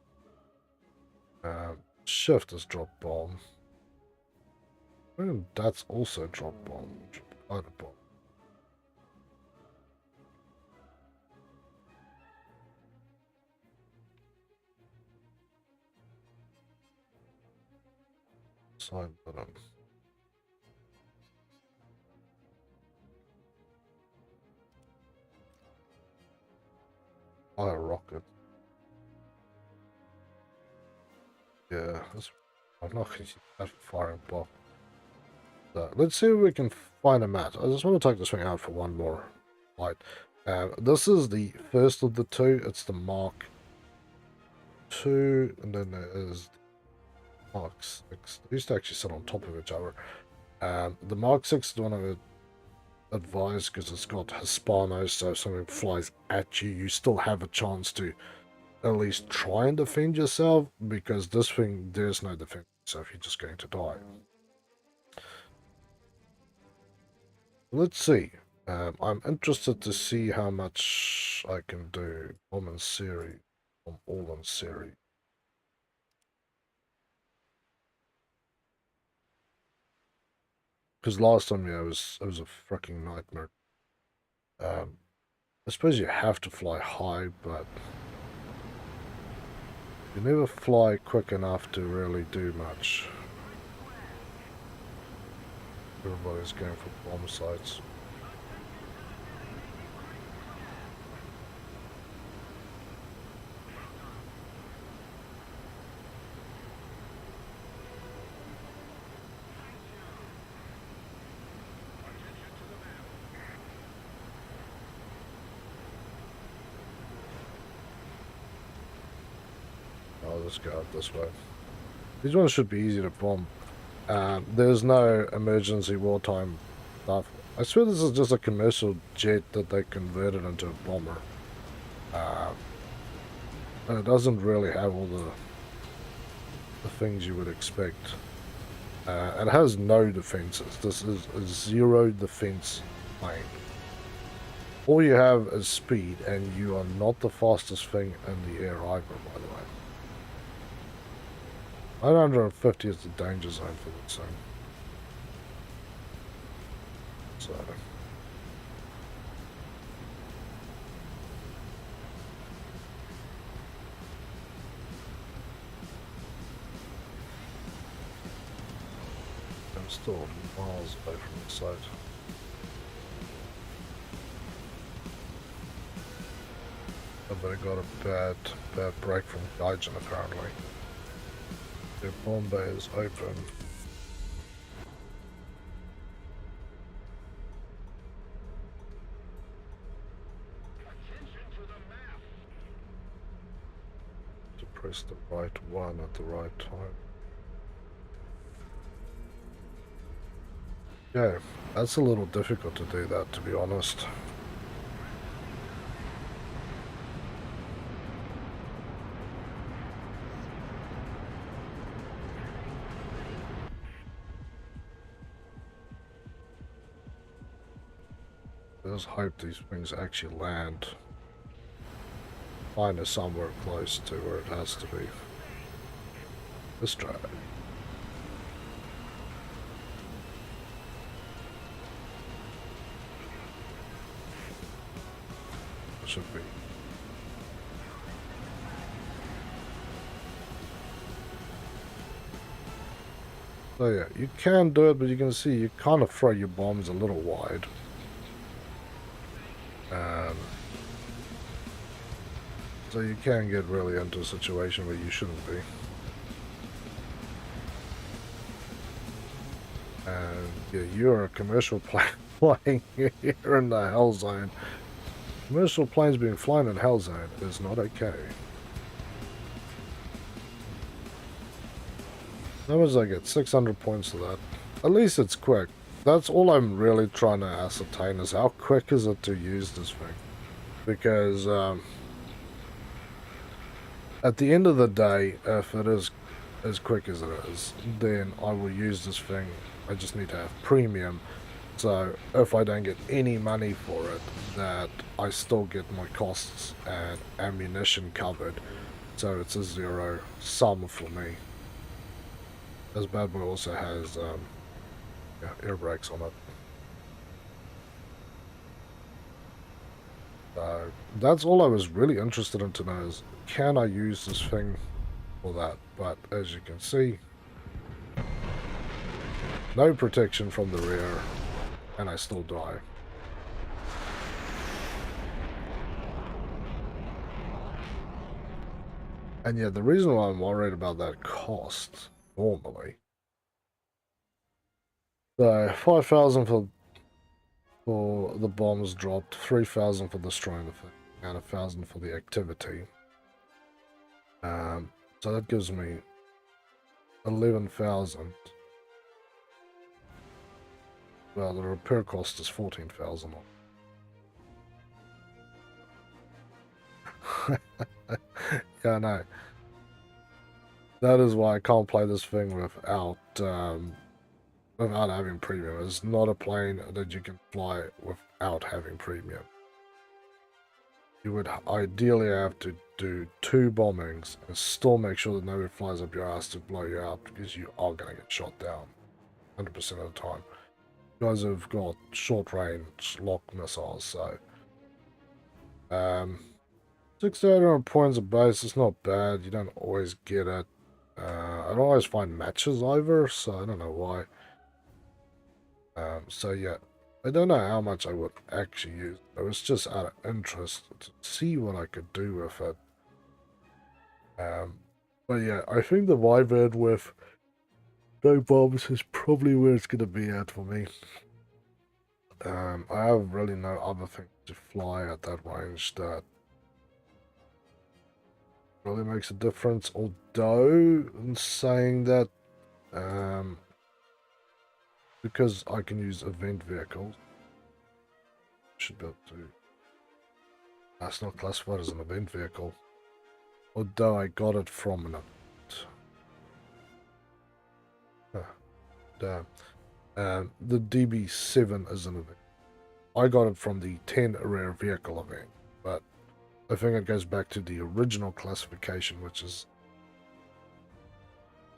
Shift is drop bomb. And that's also drop bomb. Quite a bomb. Side button. Fire rocket. Yeah, I'm not going to use that for firing block. So let's see if we can find a match. I just want to take this thing out for one more light. This is the first of the two. It's the Mark II, and then there is the Mark 6. They used to actually sit on top of each other. The Mark 6 is the one I would advise because it's got Hispanos, so if something flies at you, you still have a chance to at least try and defend yourself, because this thing, there's no defense, so if you're just going to die. Let's see. I'm interested to see how much I can do bomb in series, from all in series. Because last time, yeah, it was a freaking nightmare. I suppose you have to fly high, but you never fly quick enough to really do much. Everybody's going for bomb sites. I'll just go out this way. These ones should be easy to bomb. There's no emergency wartime stuff. I swear this is just a commercial jet that they converted into a bomber. And it doesn't really have all the things you would expect. And it has no defenses. This is a zero defense plane. All you have is speed, and you are not the fastest thing in the air either, by the way. 950 is the danger zone for this thing. So. I'm still miles away from the site. But I got a bad break from gaijin apparently. The bomb bay is open. To press the right one at the right time. Yeah, that's a little difficult to do that, to be honest. Let's hope these things actually land. Find us somewhere close to where it has to be. Let's try it. It should be. So yeah, you can do it, but you can see you kind of throw your bombs a little wide. So you can get really into a situation where you shouldn't be. And yeah, you're a commercial plane flying here in the hell zone. Commercial planes being flown in hell zone is not okay. How much I get? 600 points for that. At least it's quick. That's all I'm really trying to ascertain, is how quick is it to use this thing. Because at the end of the day, if it is as quick as it is, then I will use this thing. I just need to have premium. So if I don't get any money for it, that I still get my costs and ammunition covered. So it's a zero sum for me. This bad boy also has yeah, air brakes on it. So that's all I was really interested in to know is, can I use this thing for that? But as you can see, no protection from the rear, and I still die. And yeah, the reason why I'm worried about that cost normally. So 5,000 for the bombs dropped, 3,000 for destroying the thing, and 1,000 for the activity. So that gives me 11,000. Well, the repair cost is 14,000. Yeah, I know. That is why I can't play this thing without without having premium. It's not a plane that you can fly without having premium. You would ideally have to do 2 bombings and still make sure that nobody flies up your ass to blow you up, because you are going to get shot down 100% of the time. You guys have got short range lock missiles, so 600 points a base is not bad. You don't always get it. I don't always find matches either, so I don't know why. So yeah, I don't know how much I would actually use. It was just out of interest to see what I could do with it. But yeah, I think the Wyvern with no bombs is probably where it's going to be at for me. I have really no other thing to fly at that range that really makes a difference. Although, in saying that, because I can use event vehicles, should be able to. That's not classified as an event vehicle. Although I got it from an event. Huh, damn. The DB7 is an event. I got it from the 10 rare vehicle event, but I think it goes back to the original classification, which is,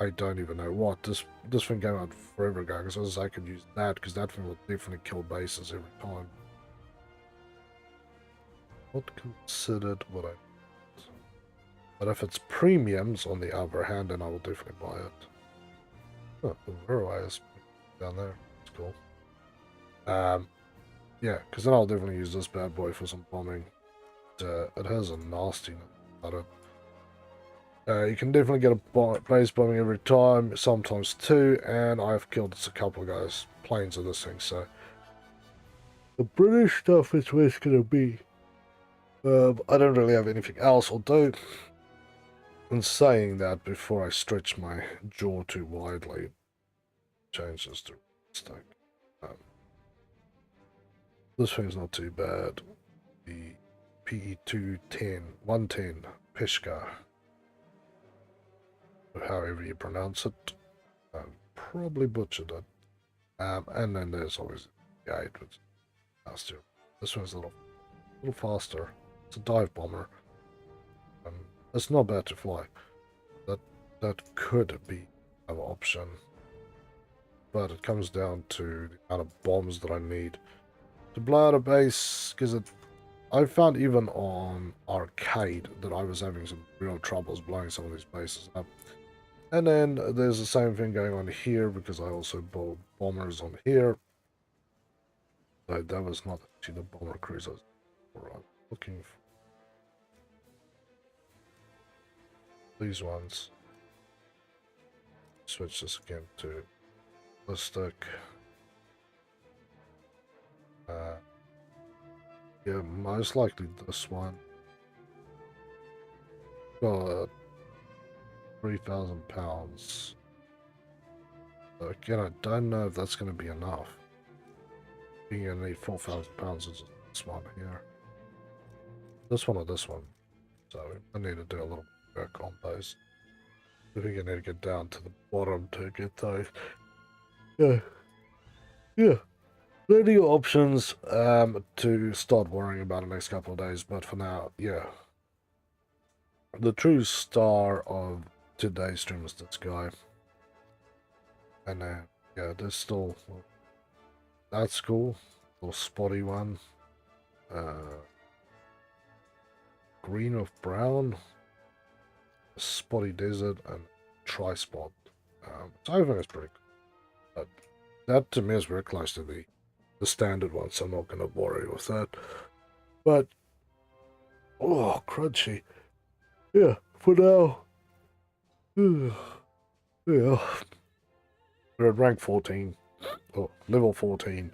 I don't even know what. This thing came out forever ago, because I could use that, because that thing will definitely kill bases every time. Not considered what I... But if it's premiums, on the other hand, then I will definitely buy it. Oh, the Verway is down there. It's cool. Yeah, because then I'll definitely use this bad boy for some bombing. It has a nastiness about it. You can definitely get a base bombing every time, sometimes 2, and I've killed a couple of guys, planes of this thing, so the British stuff is where it's going to be. I don't really have anything else, although, in saying that, before I stretch my jaw too widely, change this to stack. This thing's not too bad. The PE210, 110, Peshka, however you pronounce it. Probably butchered it. And then there's always the 8, which is faster. This one's a little faster. It's a dive bomber. It's not bad to fly. That could be an option. But it comes down to the amount of bombs that I need to blow out a base, because I found even on arcade that I was having some real troubles blowing some of these bases up. And then there's the same thing going on here, because I also built bombers on here. So that was not actually the bomber cruisers I was looking for. These ones. Switch this again to ballistic. Yeah, most likely this one. Got 3,000 pounds. Again, I don't know if that's going to be enough. You're going to need 4,000 pounds of this one here. This one or this one. So I need to do a little work on those. I think I need to get down to the bottom to get those. Yeah. Yeah. Plenty of options to start worrying about the next couple of days, but for now, yeah. The true star of today's stream is this guy. And yeah, there's still, that's cool. Little spotty one. Green with brown. Spotty desert and tri-spot. So I think it's pretty cool. But that to me is very close to the standard one, so I'm not going to worry with that. But, oh, crunchy. Yeah, for now. Yeah. We're at rank 14. Oh, level 14.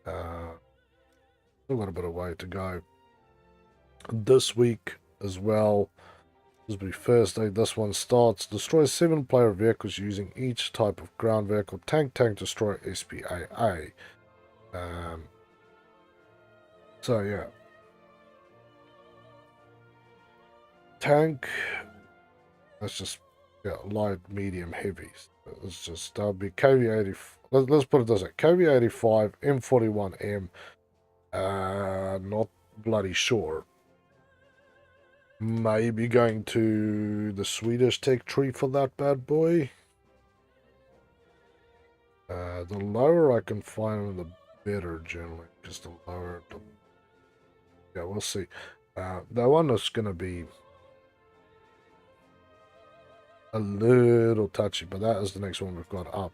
Still got a bit of way to go. This week as well. This will be Thursday. This one starts. Destroy 7-player vehicles using each type of ground vehicle. Tank, destroy, SPAA. So, yeah. Tank. That's just, yeah, light, medium, heavy. It's just, that'll be KV-80. Let's put it this way. KV-85, M41M. Not bloody sure. Maybe going to the Swedish tech tree for that bad boy. The lower I can find them, the better generally. Because the lower, yeah, we'll see. That one is going to be a little touchy, but that is the next one we've got up.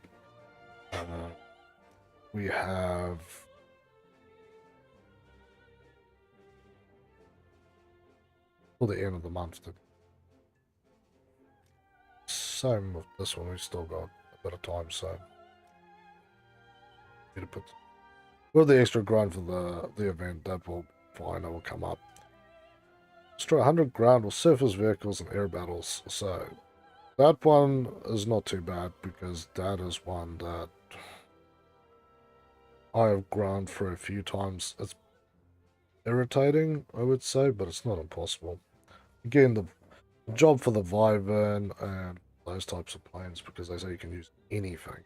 We have till the end of the month. Same with this one, we've still got a bit of time, so need to put with the extra grind for the event. That will fine, that will come up. Destroy 100 ground or surface vehicles and air battles. So that one is not too bad because that is one that I have ground for a few times. It's irritating, I would say, but it's not impossible. Again, the job for the Viven and those types of planes, because they say you can use anything.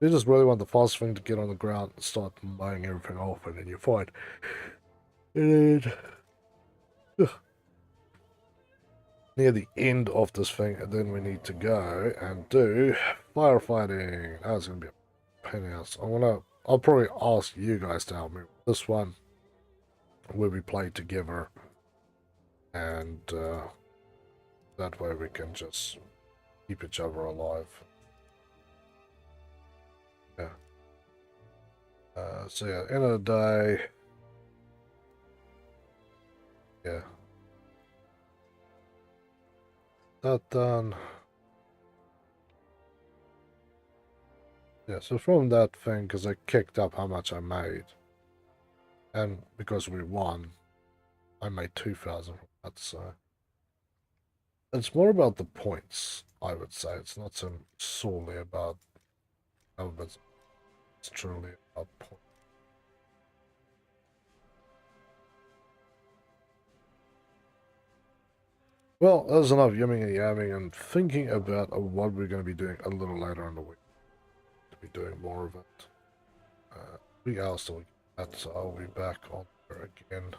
You just really want the fast thing to get on the ground and start mowing everything off, and then you're fine. And near the end of this thing, and then we need to go and do firefighting. That's going to be a pain in the ass. I'll probably ask you guys to help me with this one, where we play together, and that way we can just keep each other alive. Yeah. So yeah, end of the day, yeah. That done. Yeah, so from that thing, because I kicked up how much I made, and because we won, I made 2,000 from that, so it's more about the points, I would say. It's not so solely about numbers. It's truly about points. Well, there's enough yumming and yamming and thinking about what we're going to be doing a little later in the week. To be doing more of it. 3 hours till we get that, so I'll be back on there again at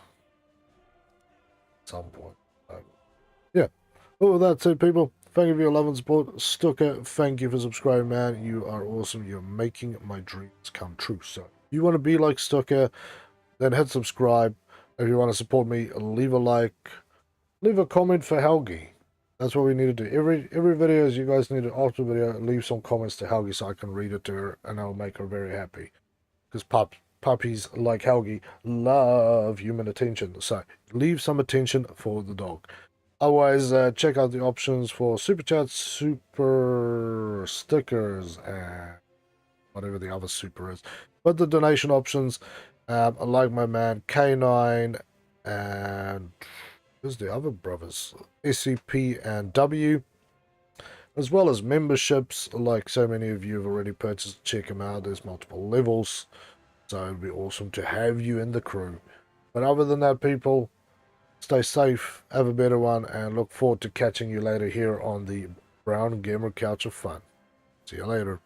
some point. Yeah. Well, that's it, people. Thank you for your love and support. Stucker, thank you for subscribing, man. You are awesome. You're making my dreams come true. So, if you want to be like Stucker, then hit subscribe. If you want to support me, leave a like. Leave a comment for Helgi. That's what we need to do. Every video, you guys need to, after the video, leave some comments to Helgi so I can read it to her, and I'll make her very happy. Because puppies like Helgi love human attention. So, leave some attention for the dog. Otherwise, check out the options for super chats, super stickers, and whatever the other super is. But the donation options, like my man K9 and who's the other brothers, SCP and W, as well as memberships, like so many of you have already purchased. Check them out. There's multiple levels, so it'd be awesome to have you in the crew. But other than that, people, stay safe, have a better one, and look forward to catching you later here on the brown gamer couch of fun. See you later.